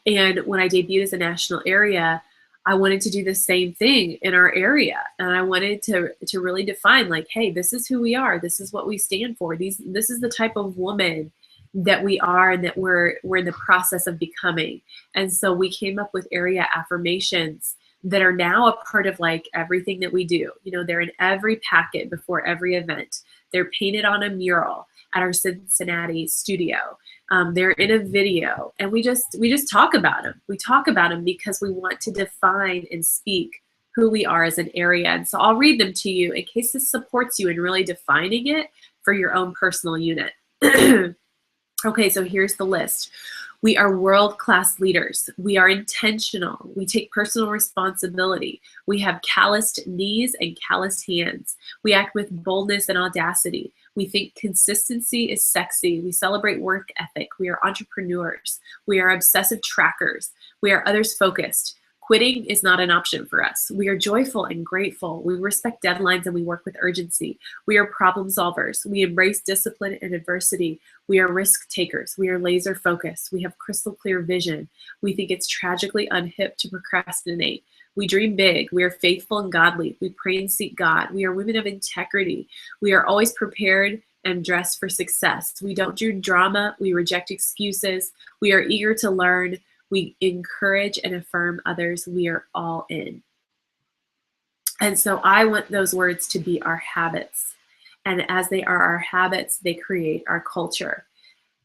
And when I debuted as a national area, I wanted to do the same thing in our area. And I wanted to really define like, hey, this is who we are. This is what we stand for. This is the type of woman that we are and that we're in the process of becoming. And so we came up with area affirmations that are now a part of like everything that we do. You know, they're in every packet before every event. They're painted on a mural at our Cincinnati studio. They're in a video, and we just talk about them. We talk about them because we want to define and speak who we are as an area. And so I'll read them to you in case this supports you in really defining it for your own personal unit. Okay, so here's the list. We are world-class leaders. We are intentional. We take personal responsibility. We have calloused knees and calloused hands. We act with boldness and audacity. We think consistency is sexy. We celebrate work ethic. We are entrepreneurs. We are obsessive trackers. We are others-focused. Quitting is not an option for us. We are joyful and grateful. We respect deadlines and we work with urgency. We are problem solvers. We embrace discipline and adversity. We are risk takers. We are laser focused. We have crystal clear vision. We think it's tragically unhip to procrastinate. We dream big. We are faithful and godly. We pray and seek God. We are women of integrity. We are always prepared and dressed for success. We don't do drama. We reject excuses. We are eager to learn. We encourage and affirm others. We are all in. And so I want those words to be our habits. And as they are our habits, they create our culture.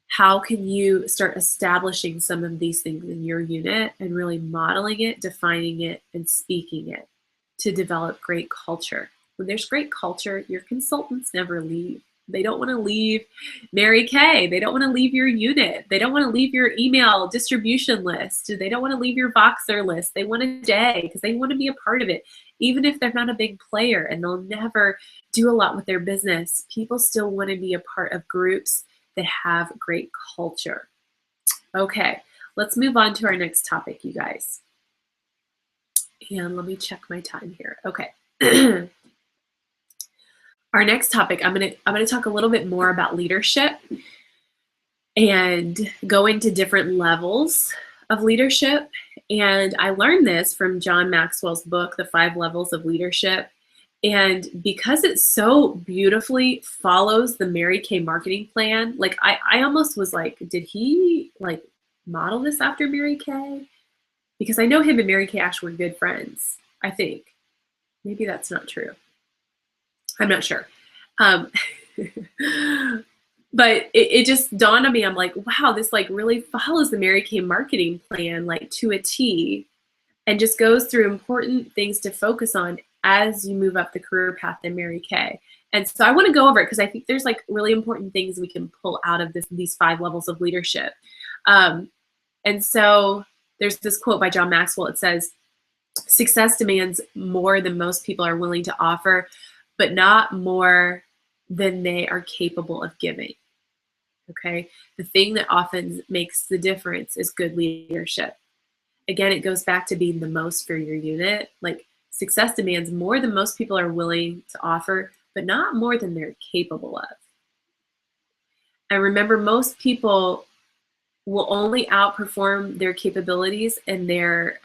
How can you start establishing some of these things in your unit and really modeling it, defining it, and speaking it to develop great culture? When there's great culture, your consultants never leave. They don't want to leave Mary Kay. They don't want to leave your unit. They don't want to leave your email distribution list. They don't want to leave your Voxer list. They want to stay because they want to be a part of it. Even if they're not a big player and they'll never do a lot with their business, people still want to be a part of groups that have great culture. Okay, let's move on to our next topic, you guys. And let me check my time here. Okay. Our next topic, I'm gonna talk a little bit more about leadership and go into different levels of leadership. And I learned this from John Maxwell's book, The 5 Levels of Leadership. And because it so beautifully follows the Mary Kay marketing plan, like I almost was like, did he like model this after Mary Kay? Because I know him and Mary Kay actually were good friends, I think. Maybe that's not true. I'm not sure. But it just dawned on me. I'm like, wow, this like really follows the Mary Kay marketing plan like to a T, and just goes through important things to focus on as you move up the career path in Mary Kay. And so I want to go over it because I think there's like really important things we can pull out of these 5 levels of leadership. And so there's this quote by John Maxwell. It says, "Success demands more than most people are willing to offer, but not more than they are capable of giving." Okay, the thing that often makes the difference is good leadership. Again, it goes back to being the most for your unit. Like, success demands more than most people are willing to offer, but not more than they're capable of. And remember, most people will only outperform their capabilities and their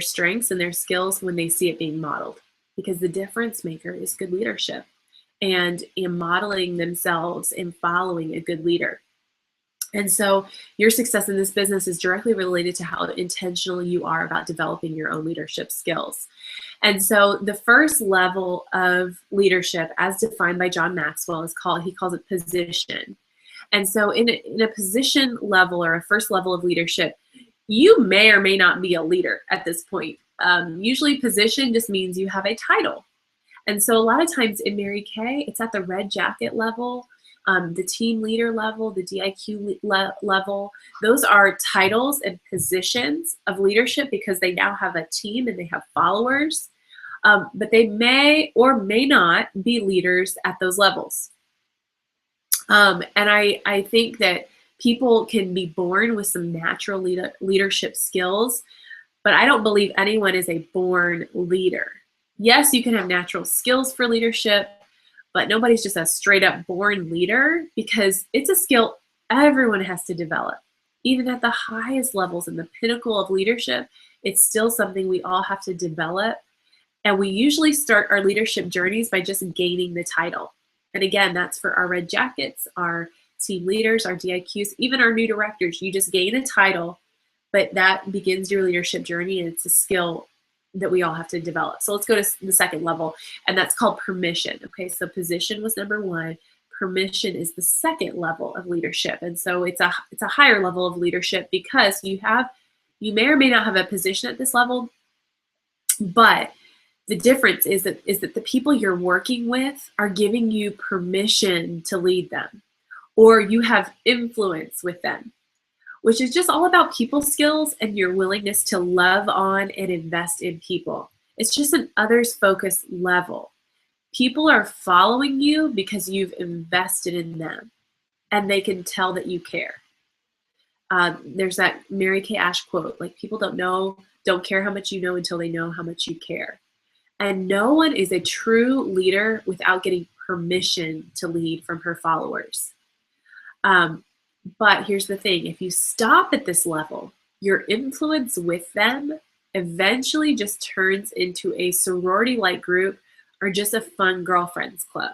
strengths and their skills when they see it being modeled, because the difference maker is good leadership and in modeling themselves and following a good leader. And so your success in this business is directly related to how intentional you are about developing your own leadership skills. And so the first level of leadership, as defined by John Maxwell, he calls it position. And so in a position level, or a first level of leadership, you may or may not be a leader at this point. Usually position just means you have a title. And so a lot of times in Mary Kay, it's at the red jacket level, the team leader level, the DIQ level. Those are titles and positions of leadership because they now have a team and they have followers. But they may or may not be leaders at those levels. And I think that people can be born with some natural leadership skills, but I don't believe anyone is a born leader. Yes, you can have natural skills for leadership, but nobody's just a straight up born leader, because it's a skill everyone has to develop. Even at the highest levels in the pinnacle of leadership, it's still something we all have to develop. And we usually start our leadership journeys by just gaining the title. And again, that's for our red jackets, our team leaders, our DIQs, even our new directors. You just gain a title, but that begins your leadership journey, and it's a skill that we all have to develop. So let's go to the second level, and that's called permission. Okay, so position was number 1. Permission is the second level of leadership. And so it's a higher level of leadership because you may or may not have a position at this level, but the difference is that the people you're working with are giving you permission to lead them, or you have influence with them, which is just all about people skills and your willingness to love on and invest in people. It's just an others focused level. People are following you because you've invested in them and they can tell that you care. There's that Mary Kay Ash quote, like, people don't care how much you know until they know how much you care. And no one is a true leader without getting permission to lead from her followers. But here's the thing, if you stop at this level, your influence with them eventually just turns into a sorority-like group or just a fun girlfriends club.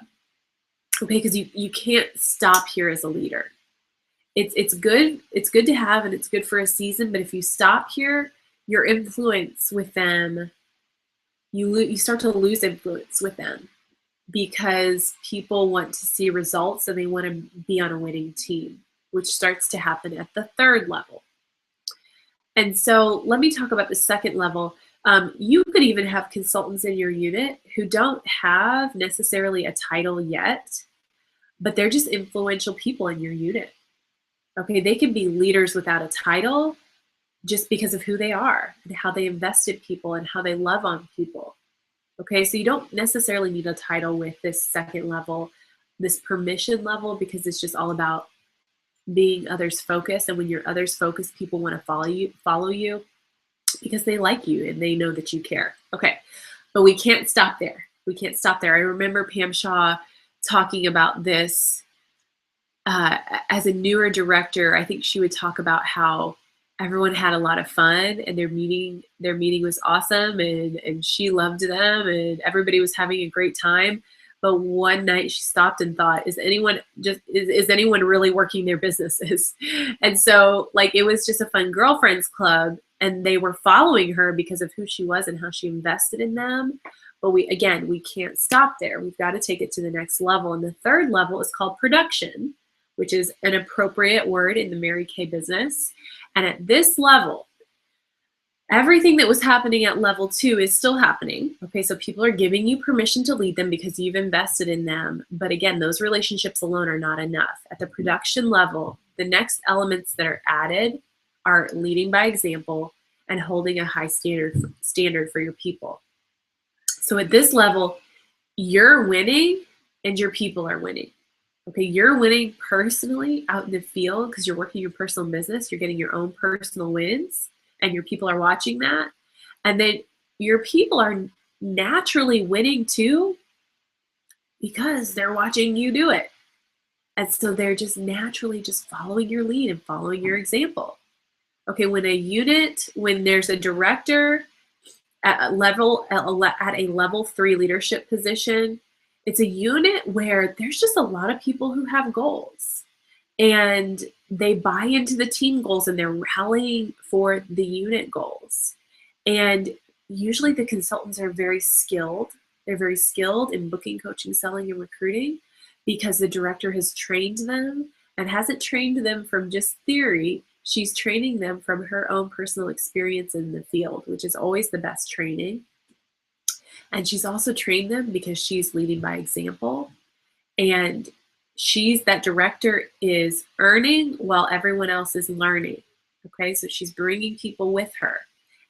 Okay, because you can't stop here as a leader. It's good to have, and it's good for a season, but if you stop here, your influence with them, you start to lose influence with them, because people want to see results and they want to be on a winning team, which starts to happen at the third level. And so let me talk about the second level. You could even have consultants in your unit who don't have necessarily a title yet, but they're just influential people in your unit. Okay, they can be leaders without a title just because of who they are and how they invest in people and how they love on people. Okay, so you don't necessarily need a title with this second level, this permission level, because it's just all about being others focused. And when you're others focused, people want to follow you because they like you and they know that you care. Okay, but we can't stop there. We can't stop there. I remember Pam Shaw talking about this as a newer director. I think she would talk about how everyone had a lot of fun and their meeting was awesome, and she loved them and everybody was having a great time. But one night she stopped and thought, is anyone really working their businesses? And so, like, it was just a fun girlfriends club, and they were following her because of who she was and how she invested in them. But we can't stop there. We've got to take it to the next level. And the third level is called production, which is an appropriate word in the Mary Kay business. And at this level, Everything that was happening at level 2 is still happening. Okay, so people are giving you permission to lead them because you've invested in them. But again, those relationships alone are not enough. At the production level, the next elements that are added are leading by example and holding a high standard for your people. So at this level, you're winning and your people are winning. Okay, you're winning personally out in the field because you're working your personal business. You're getting your own personal wins and your people are watching that. And then your people are naturally winning too because they're watching you do it. And so they're just naturally just following your lead and following your example. Okay, when there's a director at a level 3 leadership position, it's a unit where there's just a lot of people who have goals and they buy into the team goals and they're rallying for the unit goals. And usually the consultants are very skilled. They're very skilled in booking, coaching, selling, and recruiting because the director has trained them and hasn't trained them from just theory. She's training them from her own personal experience in the field, which is always the best training. And she's also trained them because she's leading by example. And that director is earning while everyone else is learning. Okay, so she's bringing people with her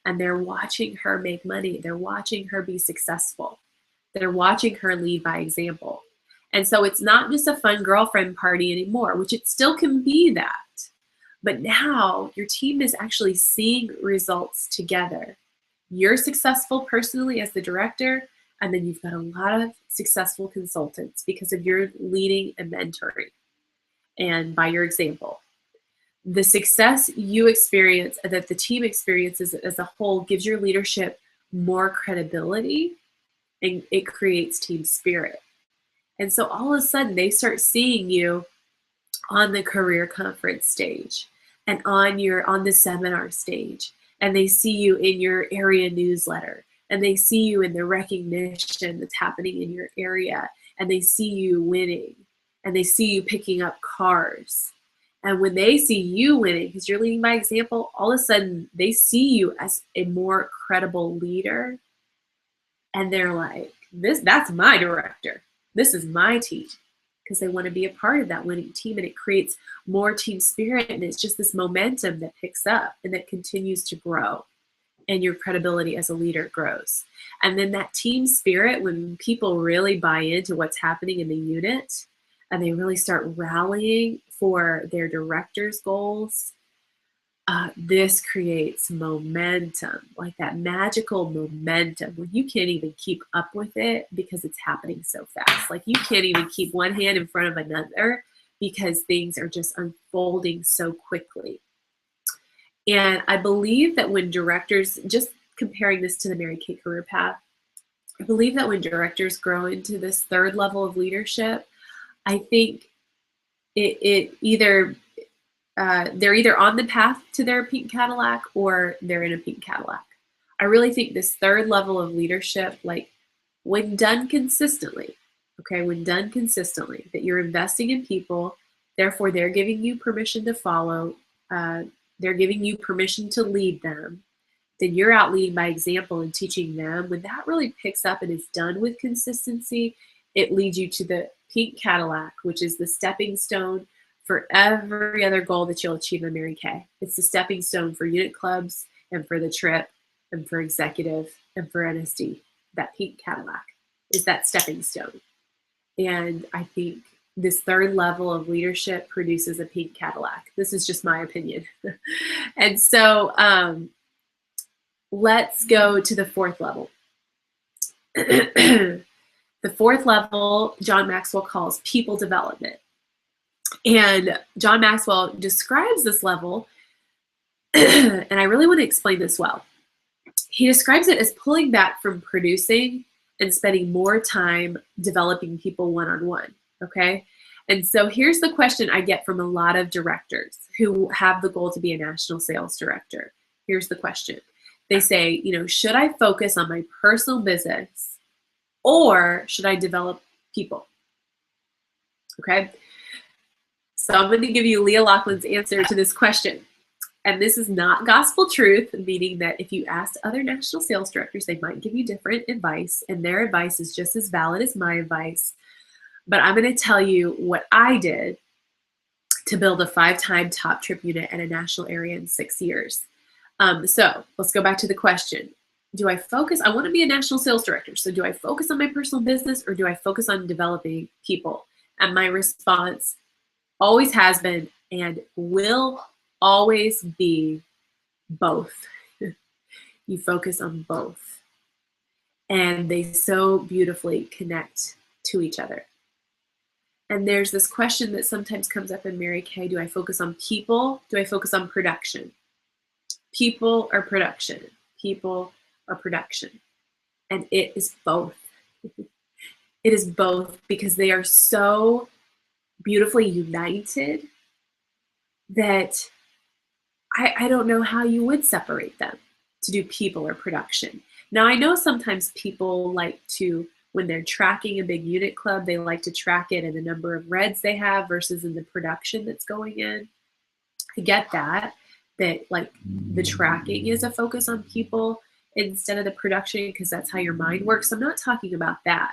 and they're watching her make money. They're watching her be successful. They're watching her lead by example. And so it's not just a fun girlfriend party anymore, which it still can be that. But now your team is actually seeing results together. You're successful personally as the director, and then you've got a lot of successful consultants because of your leading and mentoring and by your example. The success you experience and that the team experiences as a whole gives your leadership more credibility and it creates team spirit. And so all of a sudden they start seeing you on the career conference stage and on the seminar stage, and they see you in your area newsletter, and they see you in the recognition that's happening in your area, and they see you winning, and they see you picking up cars. And when they see you winning, because you're leading by example, all of a sudden they see you as a more credible leader, and they're like, that's my director. This is my team. Because they want to be a part of that winning team, and it creates more team spirit, and it's just this momentum that picks up and that continues to grow, and your credibility as a leader grows. And then that team spirit, when people really buy into what's happening in the unit and they really start rallying for their director's goals, this creates momentum, like that magical momentum when you can't even keep up with it because it's happening so fast. Like you can't even keep one hand in front of another because things are just unfolding so quickly. And I believe that when directors, just comparing this to the Mary Kay career path, I believe that when directors grow into this third level of leadership, I think they're either on the path to their pink Cadillac or they're in a pink Cadillac. I really think this third level of leadership, like when done consistently, that you're investing in people, therefore they're giving you permission to follow, they're giving you permission to lead them, then you're out leading by example and teaching them. When that really picks up and is done with consistency, it leads you to the pink Cadillac, which is the stepping stone for every other goal that you'll achieve in Mary Kay. It's the stepping stone for unit clubs and for the trip and for executive and for NSD. That pink Cadillac is that stepping stone. And I think this third level of leadership produces a pink Cadillac. This is just my opinion. And so let's go to the fourth level. The fourth level, John Maxwell calls people development. And John Maxwell describes this level, and I really want to explain this well. He describes it as pulling back from producing and spending more time developing people one-on-one, okay? And so here's the question I get from a lot of directors who have the goal to be a national sales director. Here's the question. They say, should I focus on my personal business or should I develop people? Okay? So I'm going to give you Leah Loughlin's answer to this question. And this is not gospel truth, meaning that if you ask other national sales directors, they might give you different advice, and their advice is just as valid as my advice. But I'm going to tell you what I did to build a 5-time top trip unit in a national area in 6 years. So let's go back to the question. Do I focus? I want to be a national sales director. So do I focus on my personal business or do I focus on developing people? And my response always has been and will always be both. You focus on both. And they so beautifully connect to each other. And there's this question that sometimes comes up in Mary Kay, do I focus on people? Do I focus on production? People or production? People or production? And it is both. It is both because they are so beautifully united that I don't know how you would separate them to do people or production. Now, I know sometimes people like to, when they're tracking a big unit club, they like to track it in the number of reds they have versus in the production that's going in. I get that like the tracking is a focus on people instead of the production because that's how your mind works. I'm not talking about that.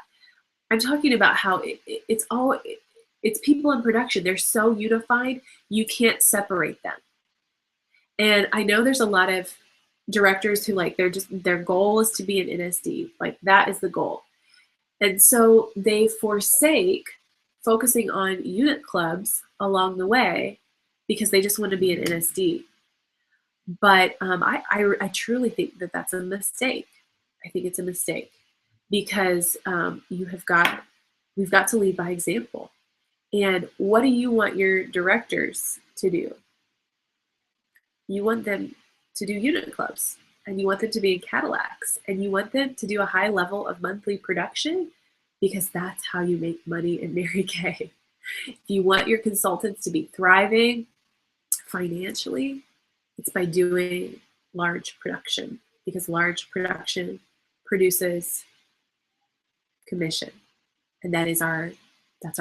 I'm talking about how it's people in production. They're so unified, you can't separate them. And I know there's a lot of directors who their goal is to be an NSD. Like that is the goal. And so they forsake focusing on unit clubs along the way because they just want to be an NSD. But I truly think that that's a mistake. I think it's a mistake because we've got to lead by example. And what do you want your directors to do? You want them to do unit clubs, and you want them to be in Cadillacs, and you want them to do a high level of monthly production because that's how you make money in Mary Kay. If you want your consultants to be thriving financially, it's by doing large production because large production produces commission. And that's our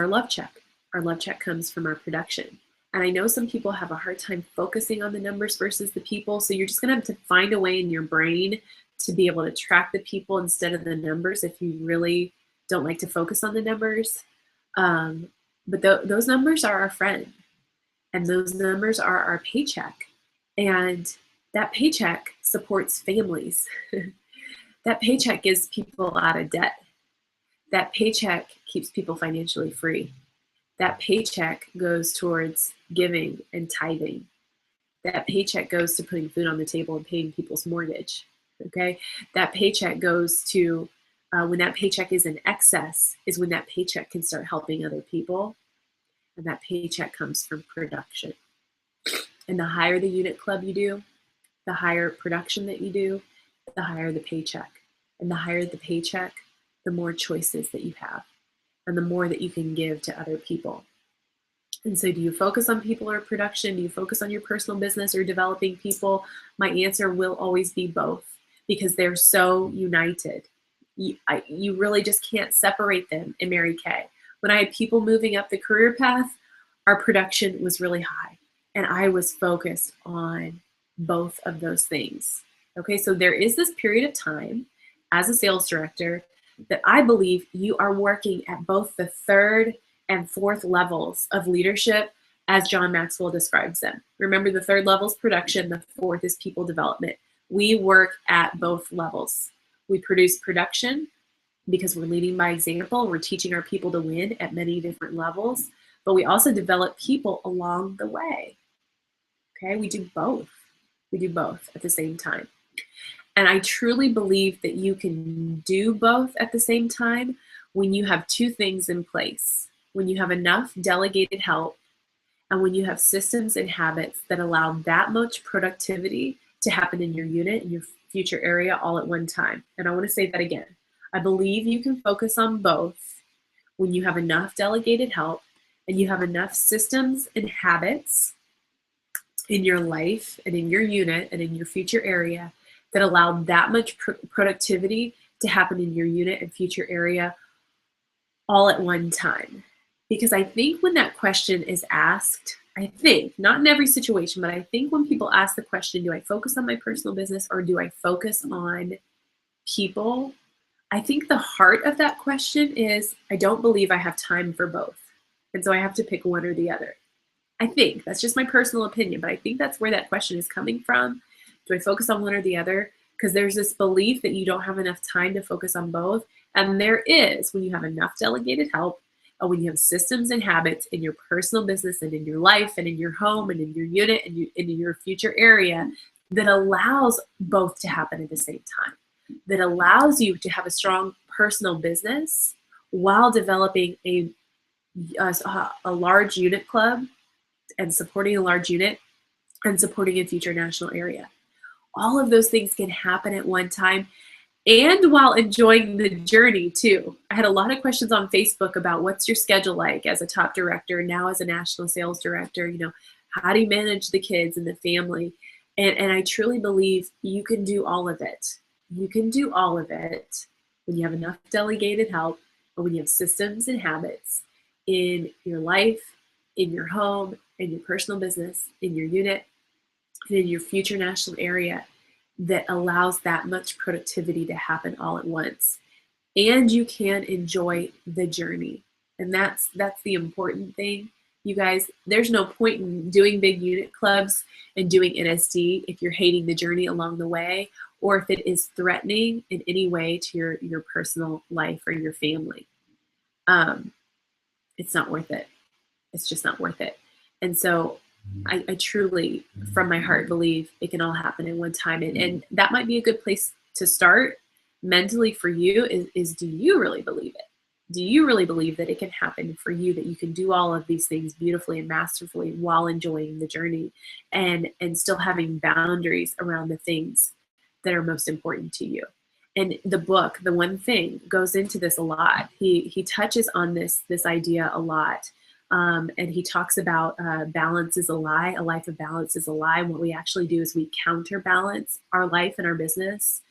love check. Our love check comes from our production. And I know some people have a hard time focusing on the numbers versus the people. So you're just going to have to find a way in your brain to be able to track the people instead of the numbers if you really don't like to focus on the numbers. But those numbers are our friend. And those numbers are our paycheck. And that paycheck supports families. That paycheck gets people out of debt. That paycheck keeps people financially free. That paycheck goes towards giving and tithing. That paycheck goes to putting food on the table and paying people's mortgage. Okay? That paycheck goes to, when that paycheck is in excess, is when that paycheck can start helping other people. And that paycheck comes from production. And the higher the unit club you do, the higher production that you do, the higher the paycheck. And the higher the paycheck, the more choices that you have and the more that you can give to other people. And so do you focus on people or production? Do you focus on your personal business or developing people? My answer will always be both because they're so united. You really just can't separate them in Mary Kay. When I had people moving up the career path, our production was really high and I was focused on both of those things. Okay, so there is this period of time as a sales director that I believe you are working at both the third and fourth levels of leadership as John Maxwell describes them. Remember, the third level is production, the fourth is people development. We work at both levels. We produce production because we're leading by example. We're teaching our people to win at many different levels, but we also develop people along the way. Okay, we do both. We do both at the same time. And I truly believe that you can do both at the same time when you have two things in place. When you have enough delegated help and when you have systems and habits that allow that much productivity to happen in your unit, in your future area all at one time. And I want to say that again. I believe you can focus on both when you have enough delegated help and you have enough systems and habits in your life and in your unit and in your future area that allow that much productivity to happen in your unit and future area all at one time. Because I think when that question is asked, I think, not in every situation, but I think when people ask the question, do I focus on my personal business or do I focus on people? I think the heart of that question is, I don't believe I have time for both. And so I have to pick one or the other. I think that's just my personal opinion, but I think that's where that question is coming from. Do I focus on one or the other? Because there's this belief that you don't have enough time to focus on both. And there is when you have enough delegated help, or when you have systems and habits in your personal business and in your life and in your home and in your unit and in your future area that allows both to happen at the same time, that allows you to have a strong personal business while developing a large unit club and supporting a large unit and supporting a future national area. All of those things can happen at one time and while enjoying the journey too. I had a lot of questions on Facebook about what's your schedule like as a top director, now as a national sales director, how do you manage the kids and the family? And I truly believe you can do all of it. You can do all of it when you have enough delegated help or when you have systems and habits in your life, in your home, in your personal business, in your unit, and in your future national area that allows that much productivity to happen all at once. And you can enjoy the journey. And that's the important thing. You guys, there's no point in doing big unit clubs and doing NSD if you're hating the journey along the way, or if it is threatening in any way to your personal life or your family. It's not worth it. It's just not worth it. And so I truly, from my heart, believe it can all happen in one time. And that might be a good place to start mentally for you is do you really believe it? Do you really believe that it can happen for you, that you can do all of these things beautifully and masterfully while enjoying the journey and still having boundaries around the things that are most important to you? And the book, The One Thing, goes into this a lot. He touches on this idea a lot. And he talks about balance is a lie. A life of balance is a lie. And what we actually do is we counterbalance our life and our business.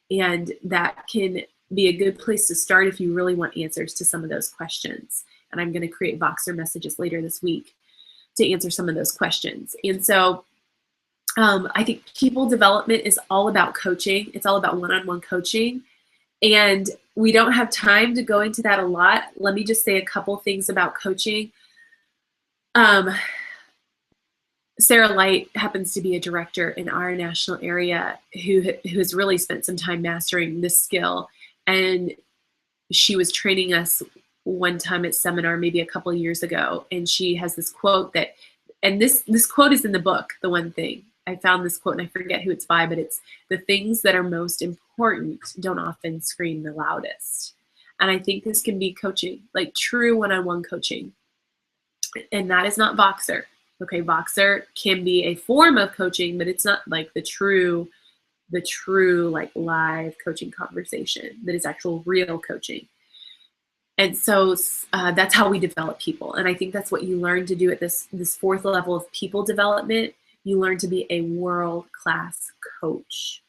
And that can be a good place to start if you really want answers to some of those questions. And I'm going to create Voxer messages later this week to answer some of those questions. And so I think people development is all about coaching. It's all about one-on-one coaching. And we don't have time to go into that a lot. Let me just say a couple things about coaching. Sarah Light happens to be a director in our national area who has really spent some time mastering this skill. And she was training us one time at seminar, maybe a couple of years ago. And she has this quote and this quote is in the book, The One Thing. I found this quote and I forget who it's by, but it's the things that are most important don't often scream the loudest. And I think this can be coaching, like true one-on-one coaching. And that is not Voxer. Okay, Voxer can be a form of coaching, but it's not like the true like live coaching conversation that is actual real coaching. And so that's how we develop people. And I think that's what you learn to do at this fourth level of people development. You learn to be a world-class coach.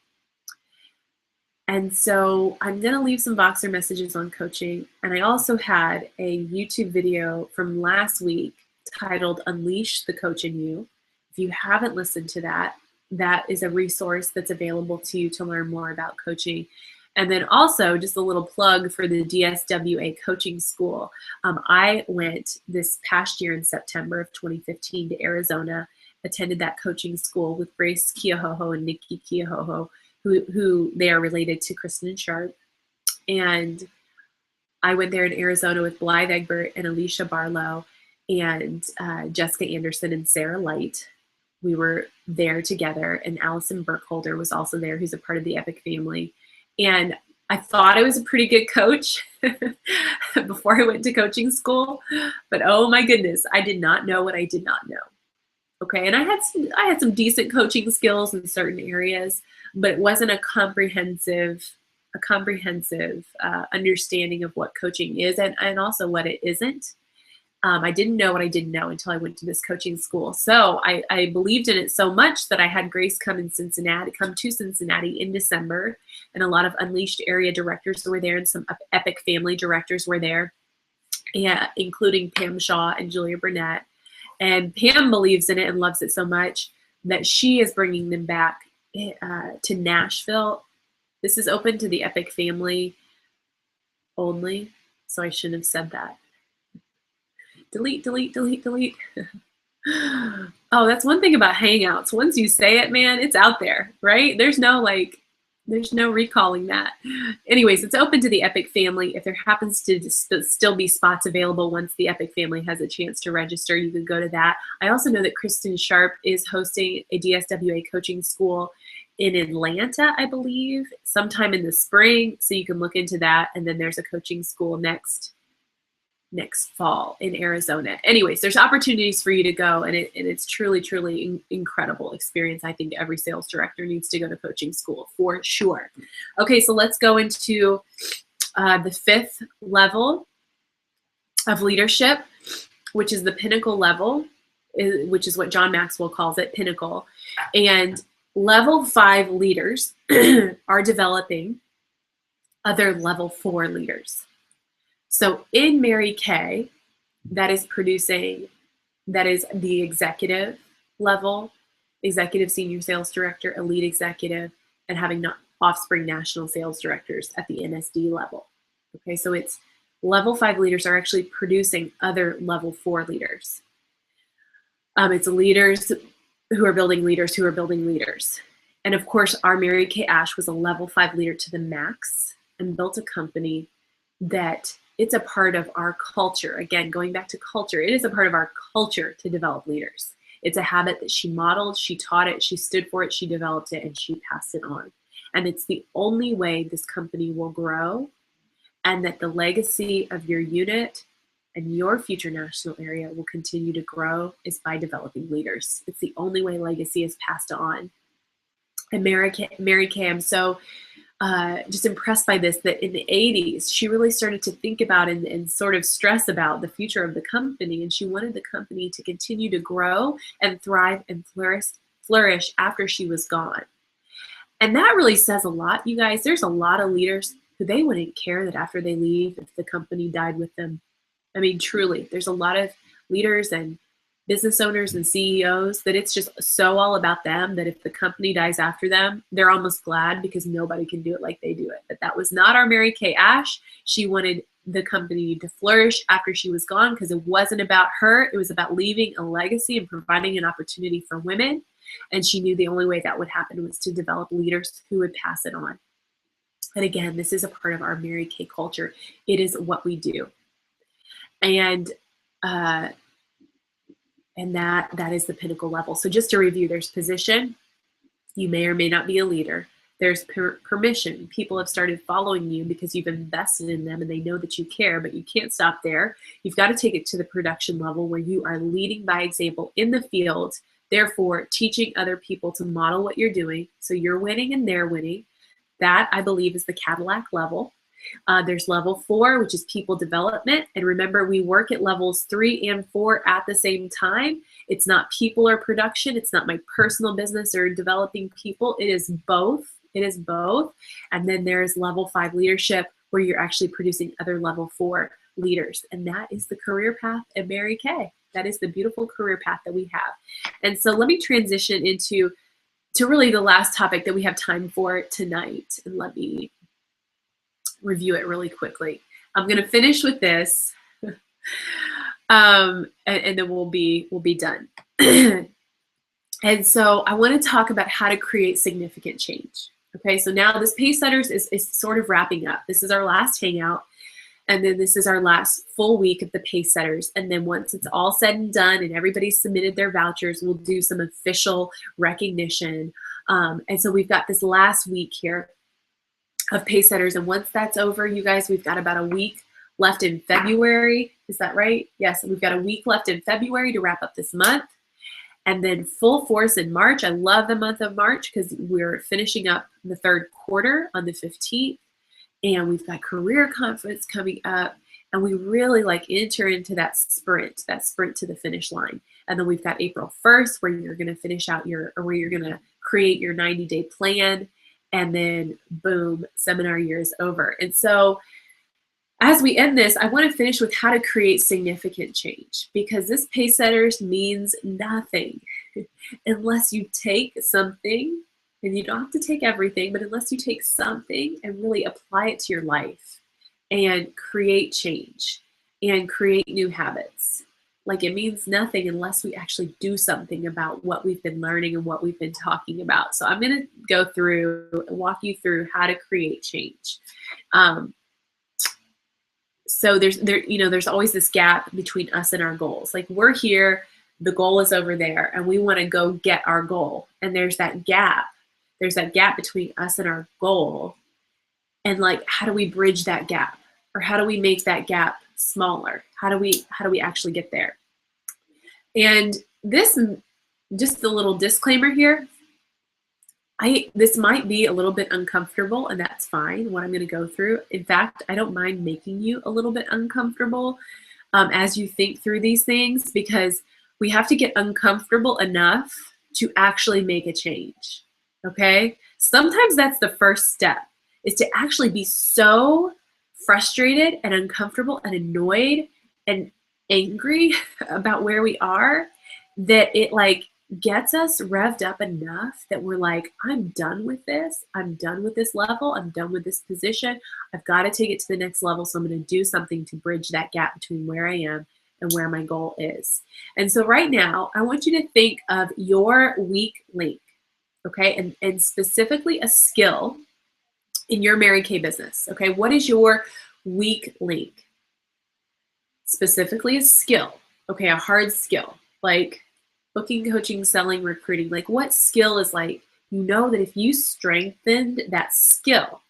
And so I'm going to leave some Voxer messages on coaching. And I also had a YouTube video from last week titled Unleash the Coach in You. If you haven't listened to that, that is a resource that's available to you to learn more about coaching. And then also just a little plug for the DSWA coaching school. I went this past year in September of 2015 to Arizona, attended that coaching school with Grace Keohoho and Nikki Keohoho, who they are related to Kristen and Sharp. And I went there in Arizona with Blythe Egbert and Alicia Barlow and Jessica Anderson and Sarah Light. We were there together, and Allison Burkholder was also there, who's a part of the Epic family. And I thought I was a pretty good coach before I went to coaching school, but oh my goodness, I did not know what I did not know. Okay, and I had some decent coaching skills in certain areas, but it wasn't a comprehensive understanding of what coaching is and also what it isn't. I didn't know what I didn't know until I went to this coaching school. So I believed in it so much that I had Grace come to Cincinnati in December, and a lot of Unleashed area directors were there, and some Epic family directors were there, including Pam Shaw and Julia Burnett. And Pam believes in it and loves it so much that she is bringing them back to Nashville. This is open to the Epic family only, so I shouldn't have said that. Delete, delete, delete, delete. Oh, that's one thing about Hangouts. Once you say it, man, it's out there, right? There's no recalling that. Anyways, it's open to the Epic family. If there happens to still be spots available once the Epic family has a chance to register, you can go to that. I also know that Kristen Sharp is hosting a DSWA coaching school in Atlanta, I believe, sometime in the spring. So you can look into that. And then there's a coaching school next fall in Arizona. Anyways, there's opportunities for you to go, and it's truly incredible experience. I think every sales director needs to go to coaching school for sure. Okay, so let's go into the 5th level of leadership, which is the pinnacle level, which is what John Maxwell calls it, pinnacle. And level 5 leaders are developing other level 4 leaders. So in Mary Kay, that is the executive level, executive senior sales director, elite executive, and having offspring national sales directors at the NSD level. Okay, so it's level 5 leaders are actually producing other level 4 leaders. It's leaders who are building leaders who are building leaders. And of course, our Mary Kay Ash was a level 5 leader to the max and built a company that it's a part of our culture. Again, going back to culture, it is a part of our culture to develop leaders. It's a habit that she modeled, she taught it, she stood for it, she developed it, and she passed it on. And it's the only way this company will grow, and that the legacy of your unit and your future national area will continue to grow is by developing leaders. It's the only way legacy is passed on. And Mary Kay, I'm so just impressed by this, that in the 80s, she really started to think about and sort of stress about the future of the company. And she wanted the company to continue to grow and thrive and flourish after she was gone. And that really says a lot, you guys. There's a lot of leaders who they wouldn't care that after they leave, if the company died with them. I mean, truly, there's a lot of leaders and business owners and CEOs that it's just so all about them that if the company dies after them, they're almost glad because nobody can do it like they do it. But that was not our Mary Kay Ash. She wanted the company to flourish after she was gone because it wasn't about her. It was about leaving a legacy and providing an opportunity for women. And she knew the only way that would happen was to develop leaders who would pass it on. And again, this is a part of our Mary Kay culture. It is what we do. And that is the pinnacle level. So just to review, there's position. You may or may not be a leader. There's permission. People have started following you because you've invested in them and they know that you care, but you can't stop there. You've got to take it to the production level where you are leading by example in the field, therefore teaching other people to model what you're doing. So you're winning and they're winning. That, I believe, is the Cadillac level. There's level 4, which is people development. And remember, we work at levels 3 and 4 at the same time. It's not people or production. It's not my personal business or developing people. It is both. It is both. And then there's level 5 leadership, where you're actually producing other level 4 leaders. And that is the career path at Mary Kay. That is the beautiful career path that we have. And so let me transition into really the last topic that we have time for tonight. And let me review it really quickly. I'm going to finish with this, and then we'll be done. And so I want to talk about how to create significant change. Okay, so now this Pacesetters is sort of wrapping up. This is our last hangout, and then this is our last full week of the Pacesetters. And then once it's all said and done and everybody's submitted their vouchers, we'll do some official recognition. And so we've got this last week here of Pacesetters. And once that's over, you guys, we've got about a week left in February. Is that right? Yes, we've got a week left in February to wrap up this month. And then full force in March. I love the month of March because we're finishing up the 3rd quarter on the 15th. And we've got career conference coming up. And we really enter into that sprint to the finish line. And then we've got April 1st, where you're going to finish out where you're going to create your 90-day plan. And then boom, seminar year is over. And so As we end this, I want to finish with how to create significant change, because this Pacesetters means nothing unless you take something, and you don't have to take everything, but unless you take something and really apply it to your life and create change and create new habits. Like, it means nothing unless we actually do something about what we've been learning and what we've been talking about. So I'm going to go through and walk you through how to create change. So there's always this gap between us and our goals. Like, we're here, the goal is over there, and we want to go get our goal. And there's that gap. There's that gap between us and our goal. And like, how do we bridge that gap? Or how do we make that gap smaller? How do we actually get there? And this, just a little disclaimer here, this might be a little bit uncomfortable, and that's fine, what I'm going to go through. In fact, I don't mind making you a little bit uncomfortable as you think through these things, because we have to get uncomfortable enough to actually make a change, okay? Sometimes that's the first step, is to actually be so frustrated and uncomfortable and annoyed and angry about where we are that it like gets us revved up enough that we're like, I'm done with this. I'm done with this level. I'm done with this position. I've got to take it to the next level. So I'm going to do something to bridge that gap between where I am and where my goal is. And so right now, I want you to think of your weak link, okay? And specifically a skill in your Mary Kay business, okay? What is your weak link? Specifically a skill, okay? A hard skill, like booking, coaching, selling, recruiting. Like, what skill is like, you know that if you strengthened that skill,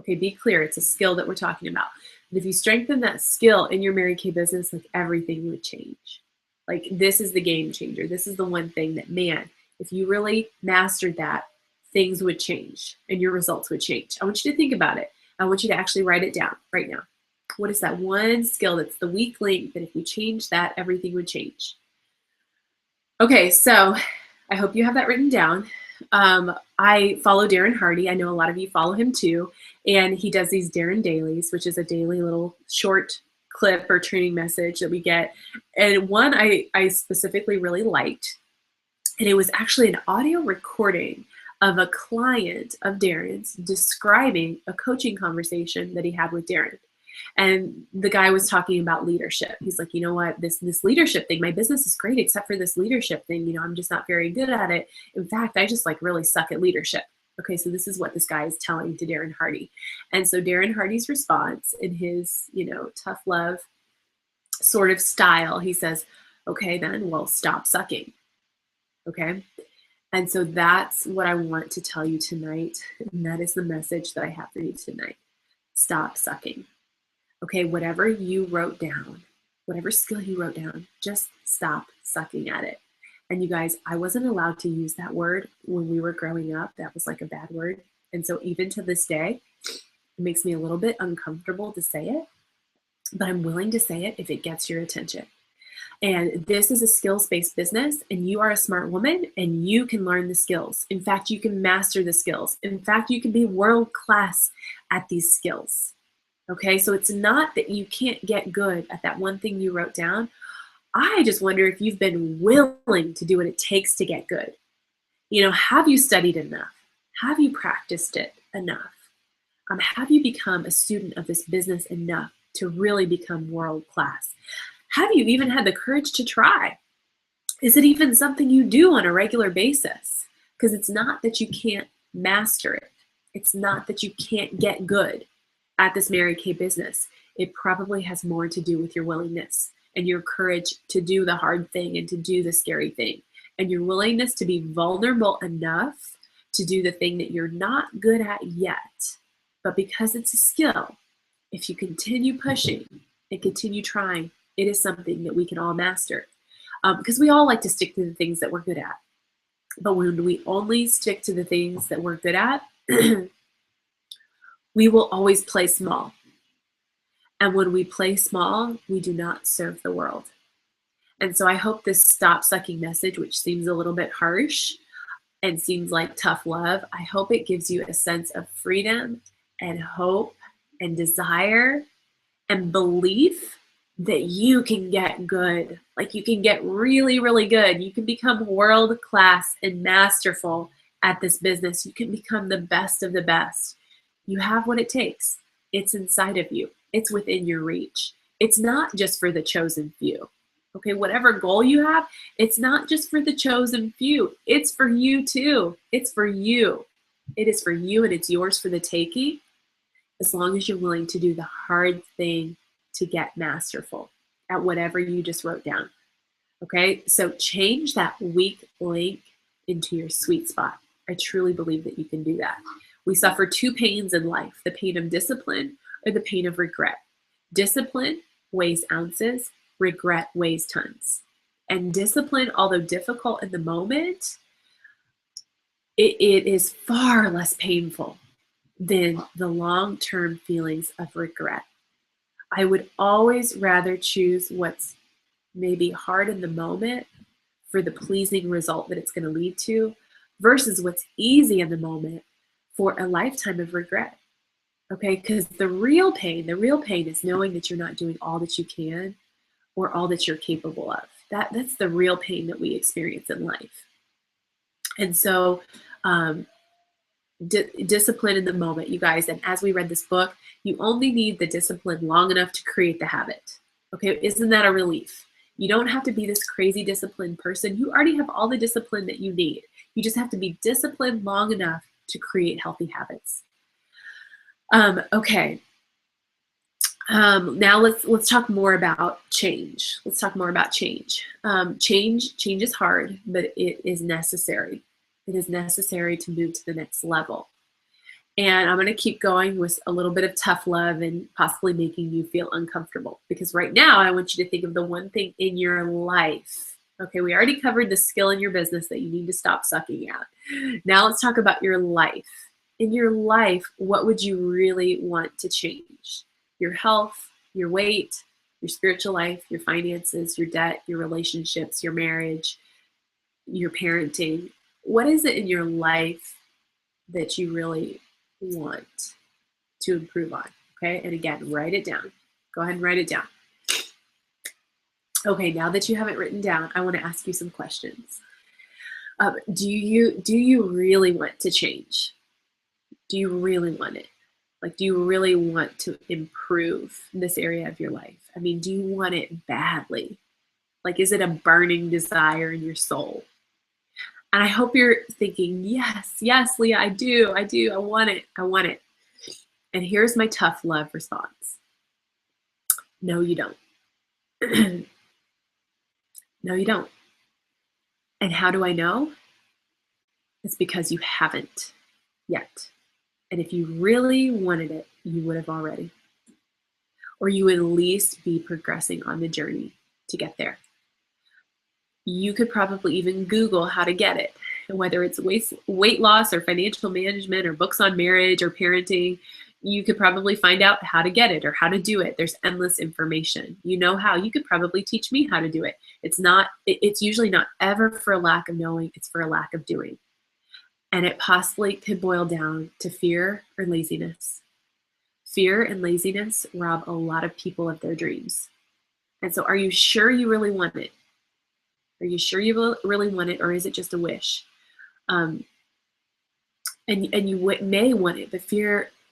okay, be clear, it's a skill that we're talking about. But if you strengthen that skill in your Mary Kay business, like, everything would change. Like, this is the game changer. This is the one thing that, man, if you really mastered that, things would change and your results would change. I want you to think about it. I want you to actually write it down right now. What is that one skill that's the weak link that if you change that, everything would change? Okay, so I hope you have that written down. I follow Darren Hardy. I know a lot of you follow him too. And he does these Darren Dailies, which is a daily little short clip or training message that we get. And one I specifically really liked. And it was actually an audio recording of a client of Darren's describing a coaching conversation that he had with Darren. And the guy was talking about leadership. He's like, you know what, this leadership thing, my business is great except for this leadership thing. You know, I'm just not very good at it. In fact, I just like really suck at leadership. Okay, so this is what this guy is telling to Darren Hardy. And so Darren Hardy's response in his, tough love sort of style, he says, okay, then, well, stop sucking. Okay. And so that's what I want to tell you tonight. And that is the message that I have for you tonight. Stop sucking. Okay, whatever you wrote down, whatever skill you wrote down, just stop sucking at it. And you guys, I wasn't allowed to use that word when we were growing up. That was like a bad word. And so even to this day, it makes me a little bit uncomfortable to say it, but I'm willing to say it if it gets your attention. And this is a skills-based business, and you are a smart woman, and you can learn the skills. In fact, you can master the skills. In fact, you can be world-class at these skills. Okay, so it's not that you can't get good at that one thing you wrote down. I just wonder if you've been willing to do what it takes to get good. Have you studied enough? Have you practiced it enough? Have you become a student of this business enough to really become world-class? Have you even had the courage to try? Is it even something you do on a regular basis? Because it's not that you can't master it. It's not that you can't get good at this Mary Kay business. It probably has more to do with your willingness and your courage to do the hard thing and to do the scary thing, and your willingness to be vulnerable enough to do the thing that you're not good at yet. But because it's a skill, if you continue pushing and continue trying, it is something that we can all master. Because we all like to stick to the things that we're good at. But when we only stick to the things that we're good at, we will always play small. And when we play small, we do not serve the world. And so I hope this stop sucking message, which seems a little bit harsh and seems like tough love, I hope it gives you a sense of freedom and hope and desire and belief that you can get good. Like you can get really, really good. You can become world-class and masterful at this business. You can become the best of the best. You have what it takes. It's inside of you. It's within your reach. It's not just for the chosen few. Okay, whatever goal you have, it's not just for the chosen few. It's for you too. It's for you. It is for you and it's yours for the taking, as long as you're willing to do the hard thing to get masterful at whatever you just wrote down. Okay, so change that weak link into your sweet spot. I truly believe that you can do that. We suffer two pains in life, the pain of discipline or the pain of regret. Discipline weighs ounces, regret weighs tons. And discipline, although difficult in the moment, it is far less painful than the long-term feelings of regret. I would always rather choose what's maybe hard in the moment for the pleasing result that it's going to lead to versus what's easy in the moment for a lifetime of regret. Okay, because the real pain is knowing that you're not doing all that you can or all that you're capable of. That's the real pain that we experience in life. And so discipline in the moment, you guys. And as we read this book, you only need the discipline long enough to create the habit. Okay, isn't that a relief? You don't have to be this crazy disciplined person. You already have all the discipline that you need. You just have to be disciplined long enough to create healthy habits. Okay. Now let's talk more about change. Let's talk more about change. Change is hard, but it is necessary. It is necessary to move to the next level. And I'm going to keep going with a little bit of tough love and possibly making you feel uncomfortable. Because right now, I want you to think of the one thing in your life. Okay, we already covered the skill in your business that you need to stop sucking at. Now let's talk about your life. In your life, what would you really want to change? Your health, your weight, your spiritual life, your finances, your debt, your relationships, your marriage, your parenting. What is it in your life that you really want to improve on? Okay, and again, write it down. Go ahead and write it down. Okay, now that you have it written down, I want to ask you some questions. Do you really want to change? Do you really want it? Like, do you really want to improve this area of your life? I mean, do you want it badly? Like, is it a burning desire in your soul? And I hope you're thinking, yes, Leah, I do, I want it. And here's my tough love response. No, you don't. No, you don't. And how do I know? It's because you haven't yet. And if you really wanted it, you would have already. Or you would at least be progressing on the journey to get there. You could probably even Google how to get it. And whether it's weight loss or financial management or books on marriage or parenting, you could probably find out how to get it or how to do it. There's endless information. You know how. You could probably teach me how to do it. It's usually not ever for a lack of knowing, it's for a lack of doing. And it possibly could boil down to fear or laziness. Fear and laziness rob a lot of people of their dreams. And so are you sure you really want it? Are you sure you really want it, or is it just a wish? And you may want it, but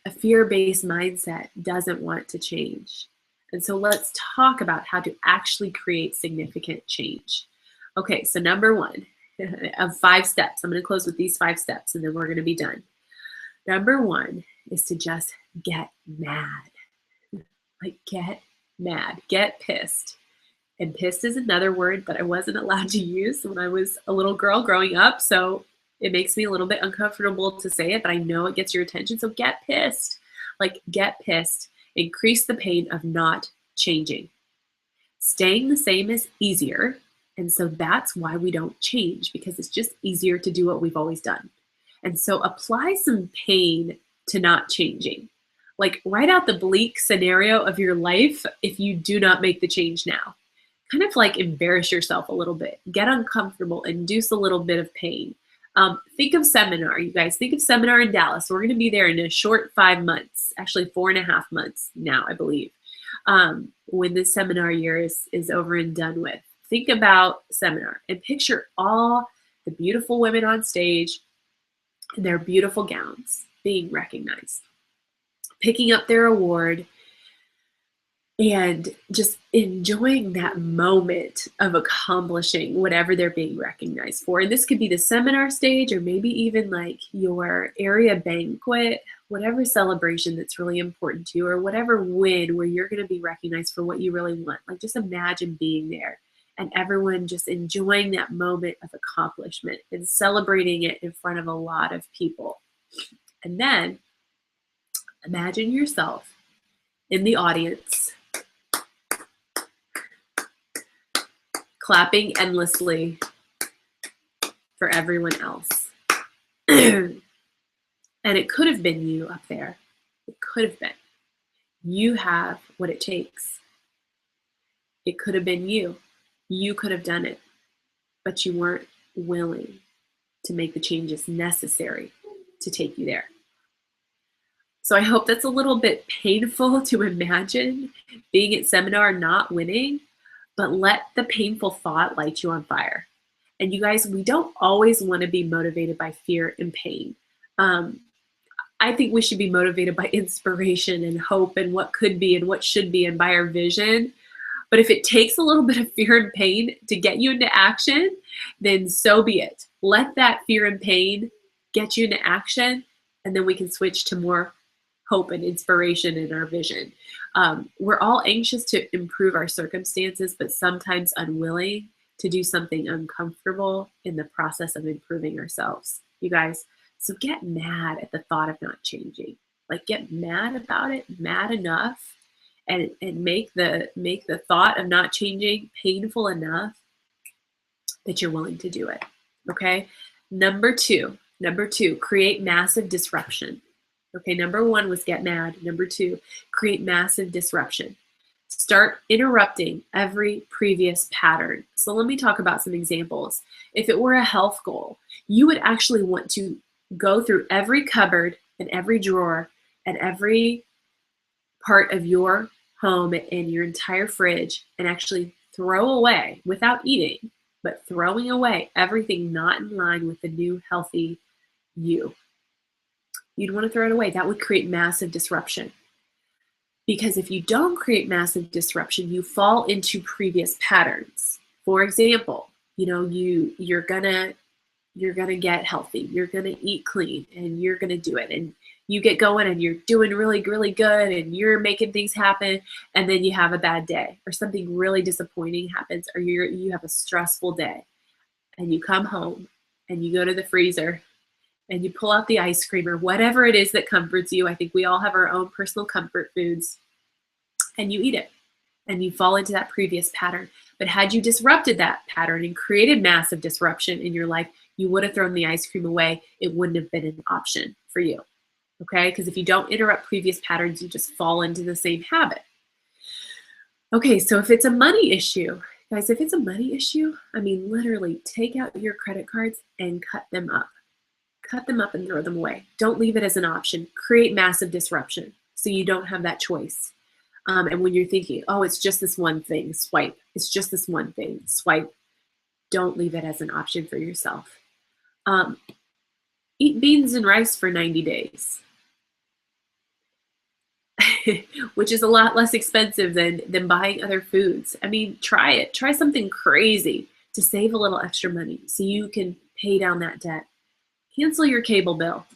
a fear-based mindset doesn't want to change. And so let's talk about how to actually create significant change. Okay, so number one of 5 steps. I'm going to close with these 5 steps, and then we're going to be done. Number one is to just get mad. Like, get mad, get pissed. And pissed is another word that I wasn't allowed to use when I was a little girl growing up. So it makes me a little bit uncomfortable to say it, but I know it gets your attention. So get pissed. Like, get pissed. Increase the pain of not changing. Staying the same is easier. And so that's why we don't change, because it's just easier to do what we've always done. And so apply some pain to not changing. Like, write out the bleak scenario of your life if you do not make the change now. Kind of like embarrass yourself a little bit, get uncomfortable, induce a little bit of pain. Think of seminar, you guys. Think of seminar in Dallas. We're going to be there in a short 5 months, actually 4.5 months now, I believe. when this seminar year is over and done with. Think about seminar and picture all the beautiful women on stage in their beautiful gowns being recognized, picking up their award, and just enjoying that moment of accomplishing whatever they're being recognized for. And this could be the seminar stage, or maybe even like your area banquet, whatever celebration that's really important to you, or whatever win where you're going to be recognized for what you really want. Like, just imagine being there and everyone just enjoying that moment of accomplishment and celebrating it in front of a lot of people. And then imagine yourself in the audience, clapping endlessly for everyone else. And it could have been you up there. It could have been. You have what it takes. It could have been you. You could have done it, but you weren't willing to make the changes necessary to take you there. So I hope that's a little bit painful to imagine, being at seminar not winning, but let the painful thought light you on fire. And you guys, we don't always want to be motivated by fear and pain. I think we should be motivated by inspiration and hope and what could be and what should be and by our vision. But if it takes a little bit of fear and pain to get you into action, then so be it. Let that fear and pain get you into action, and then we can switch to more hope and inspiration in our vision. We're all anxious to improve our circumstances, but sometimes unwilling to do something uncomfortable in the process of improving ourselves. You guys, so get mad at the thought of not changing. Like, get mad about it, mad enough, and make the thought of not changing painful enough that you're willing to do it. Okay? Number two, create massive disruption. Okay, number one was get mad. Number two, create massive disruption. Start interrupting every previous pattern. So let me talk about some examples. If it were a health goal, you would actually want to go through every cupboard and every drawer and every part of your home and your entire fridge and actually throw away, without eating, but throwing away everything not in line with the new healthy you. You'd want to throw it away. That would create massive disruption. Because if you don't create massive disruption, you fall into previous patterns. For example, you're gonna get healthy, you're gonna eat clean, and you're gonna do it. And you get going and you're doing really, really good and you're making things happen, and then you have a bad day or something really disappointing happens, or you have a stressful day, and you come home and you go to the freezer and you pull out the ice cream or whatever it is that comforts you. I think we all have our own personal comfort foods, and you eat it and you fall into that previous pattern. But had you disrupted that pattern and created massive disruption in your life, you would have thrown the ice cream away. It wouldn't have been an option for you. Okay, because if you don't interrupt previous patterns, you just fall into the same habit. Okay, so if it's a money issue, guys, if it's a money issue, I mean, literally take out your credit cards and cut them up. Cut them up and throw them away. Don't leave it as an option. Create massive disruption so you don't have that choice. And when you're thinking, oh, it's just this one thing, swipe. It's just this one thing, swipe. Don't leave it as an option for yourself. Eat beans and rice for 90 days. Which is a lot less expensive than buying other foods. I mean, try it. Try something crazy to save a little extra money so you can pay down that debt. Cancel your cable bill.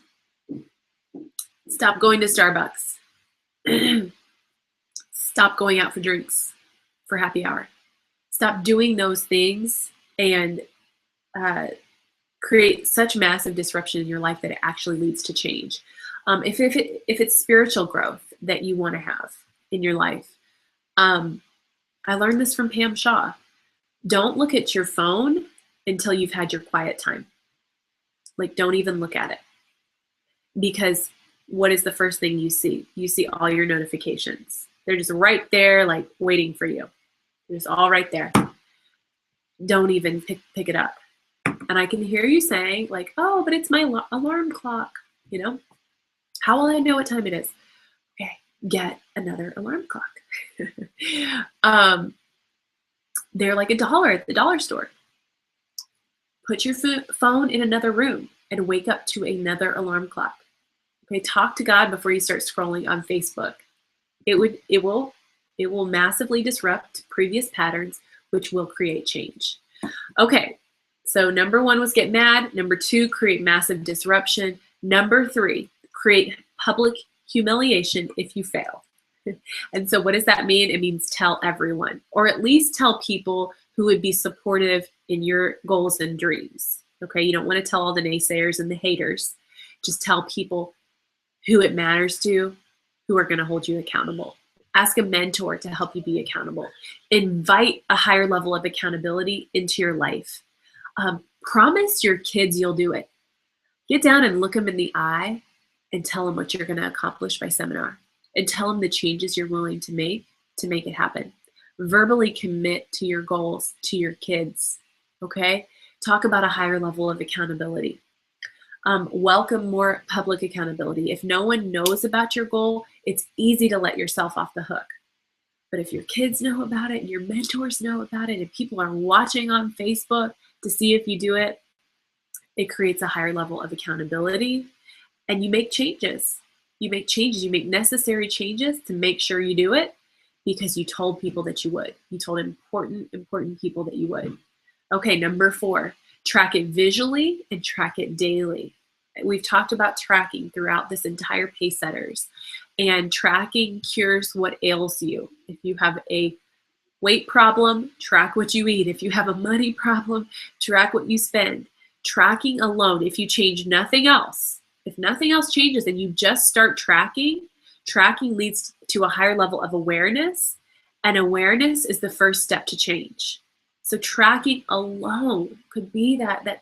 Stop going to Starbucks. Stop going out for drinks for happy hour. Stop doing those things and create such massive disruption in your life that it actually leads to change. If it's spiritual growth that you want to have in your life, I learned this from Pam Shaw. Don't look at your phone until you've had your quiet time. Like, don't even look at it. Because what is the first thing you see? You see all your notifications. They're just right there, like waiting for you. They're just all right there. Don't even pick it up. And I can hear you saying, like, oh, but it's my alarm clock, How will I know what time it is? Okay, get another alarm clock. They're like $1 at the dollar store. Put your phone in another room and wake up to another alarm clock. Okay, talk to God before you start scrolling on Facebook. It will massively disrupt previous patterns, which will create change. Okay, so number 1 was get mad. Number 2, create massive disruption. Number 3, create public humiliation if you fail. And so what does that mean? It means tell everyone, or at least tell people who would be supportive in your goals and dreams. Okay, you don't want to tell all the naysayers and the haters. Just tell people who it matters to, who are going to hold you accountable. Ask a mentor to help you be accountable. Invite a higher level of accountability into your life. Promise your kids you'll do it. Get down and look them in the eye and tell them what you're going to accomplish by seminar. And tell them the changes you're willing to make it happen. Verbally commit to your goals to your kids, okay? Talk about a higher level of accountability. Welcome more public accountability. If no one knows about your goal, it's easy to let yourself off the hook. But if your kids know about it and your mentors know about it and people are watching on Facebook to see if you do it, it creates a higher level of accountability, and you make changes. You make changes, you make necessary changes to make sure you do it because you told people that you would. You told important people that you would. Okay, number 4, track it visually and track it daily. We've talked about tracking throughout this entire Pacesetters, and tracking cures what ails you. If you have a weight problem, track what you eat. If you have a money problem, track what you spend. Tracking alone, if you change nothing else, if nothing else changes and you just start tracking leads to a higher level of awareness, and awareness is the first step to change. So tracking alone could be that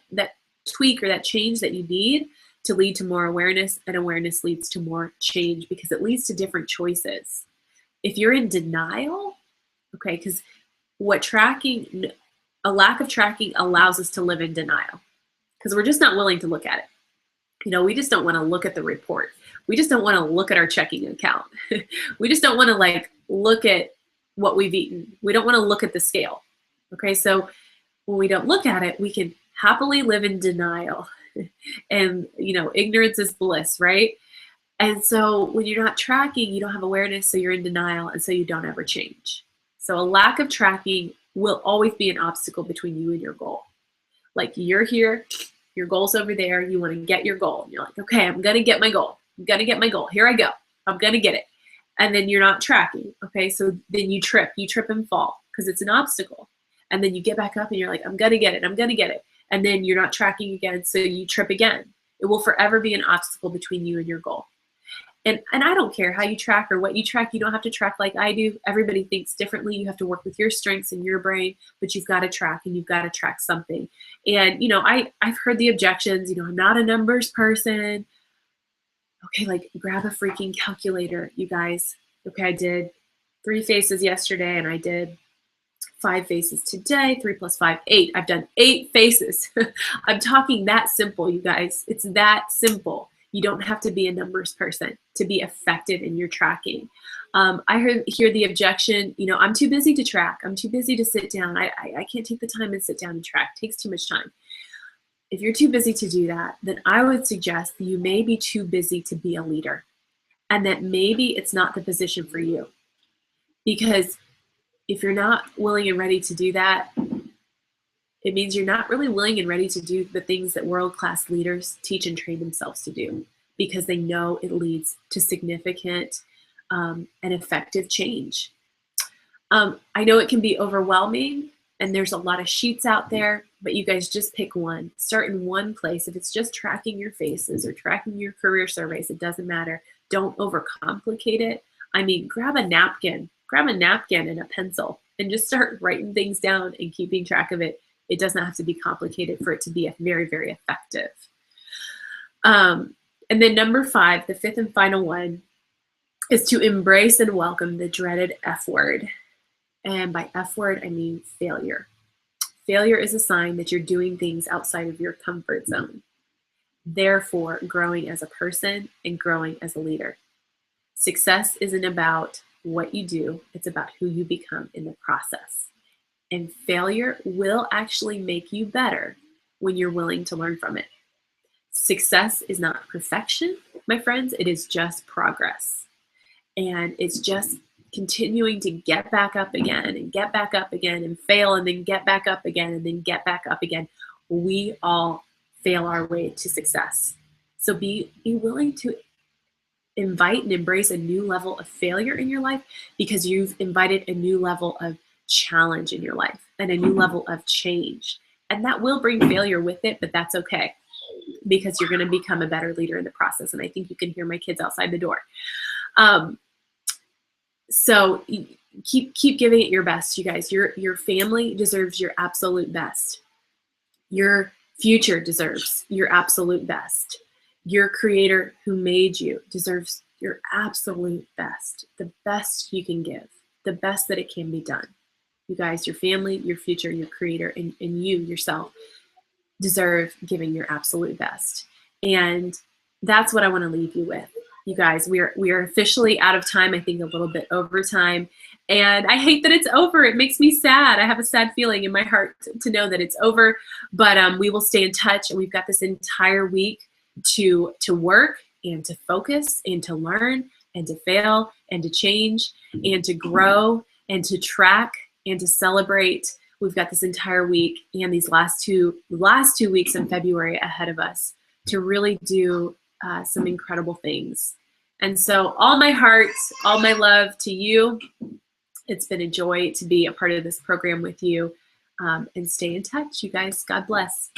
tweak or that change that you need to lead to more awareness, and awareness leads to more change because it leads to different choices. If you're in denial, okay, because a lack of tracking allows us to live in denial because we're just not willing to look at it. We just don't want to look at the report. We just don't want to look at our checking account. We just don't want to look at what we've eaten. We don't want to look at the scale. Okay, so when we don't look at it, we can happily live in denial. And ignorance is bliss, right? And so when you're not tracking, you don't have awareness, so you're in denial, and so you don't ever change. So a lack of tracking will always be an obstacle between you and your goal. Like you're here, your goal's over there, you want to get your goal. And you're like, okay, I'm going to get my goal. I'm going to get my goal. Here I go. I'm going to get it. And then you're not tracking. Okay, so then you trip and fall because it's an obstacle. And then you get back up and you're like, I'm going to get it. I'm going to get it. And then you're not tracking again, so you trip again. It will forever be an obstacle between you and your goal. And I don't care how you track or what you track. You don't have to track like I do. Everybody thinks differently. You have to work with your strengths and your brain, but you've got to track, and you've got to track something. And, I've heard the objections, I'm not a numbers person. Okay, grab a freaking calculator, you guys. Okay, I did 3 faces yesterday, and I did 5 faces today. 3 + 5, 8. I've done 8 faces. I'm talking that simple, you guys. It's that simple. You don't have to be a numbers person to be effective in your tracking. I hear the objection, I'm too busy to track. I'm too busy to sit down. I can't take the time and sit down and track. It takes too much time. If you're too busy to do that, then I would suggest that you may be too busy to be a leader, and that maybe it's not the position for you. Because if you're not willing and ready to do that, it means you're not really willing and ready to do the things that world-class leaders teach and train themselves to do, because they know it leads to significant and effective change. I know it can be overwhelming, and there's a lot of sheets out there, but you guys just pick one. Start in one place. If it's just tracking your faces or tracking your career surveys, it doesn't matter. Don't overcomplicate it. Grab a napkin and a pencil and just start writing things down and keeping track of it. It does not have to be complicated for it to be very, very effective. And then number 5, the 5th and final one, is to embrace and welcome the dreaded F word. And by F word, I mean failure. Failure is a sign that you're doing things outside of your comfort zone, therefore growing as a person and growing as a leader. Success isn't about what you do, it's about who you become in the process. And failure will actually make you better when you're willing to learn from it. Success is not perfection, my friends, it is just progress. And it's just continuing to get back up again and get back up again and fail and then get back up again and then get back up again. We all fail our way to success. So be willing to invite and embrace a new level of failure in your life, because you've invited a new level of challenge in your life and a new level of change. And that will bring failure with it, but that's okay, because you're going to become a better leader in the process. And I think you can hear my kids outside the door. So keep giving it your best, you guys. Your family deserves your absolute best. Your future deserves your absolute best. Your creator who made you deserves your absolute best, the best you can give, the best that it can be done. You guys, your family, your future, your creator, and you yourself deserve giving your absolute best. And that's what I want to leave you with. You guys, we are officially out of time, I think a little bit over time. And I hate that it's over. It makes me sad. I have a sad feeling in my heart to know that it's over. But we will stay in touch, and we've got this entire week to work and to focus and to learn and to fail and to change and to grow and to track and to celebrate. We've got this entire week and these last two weeks in February ahead of us to really do some incredible things. And so all my heart, all my love to you. It's been a joy to be a part of this program with you. And stay in touch, you guys. God bless.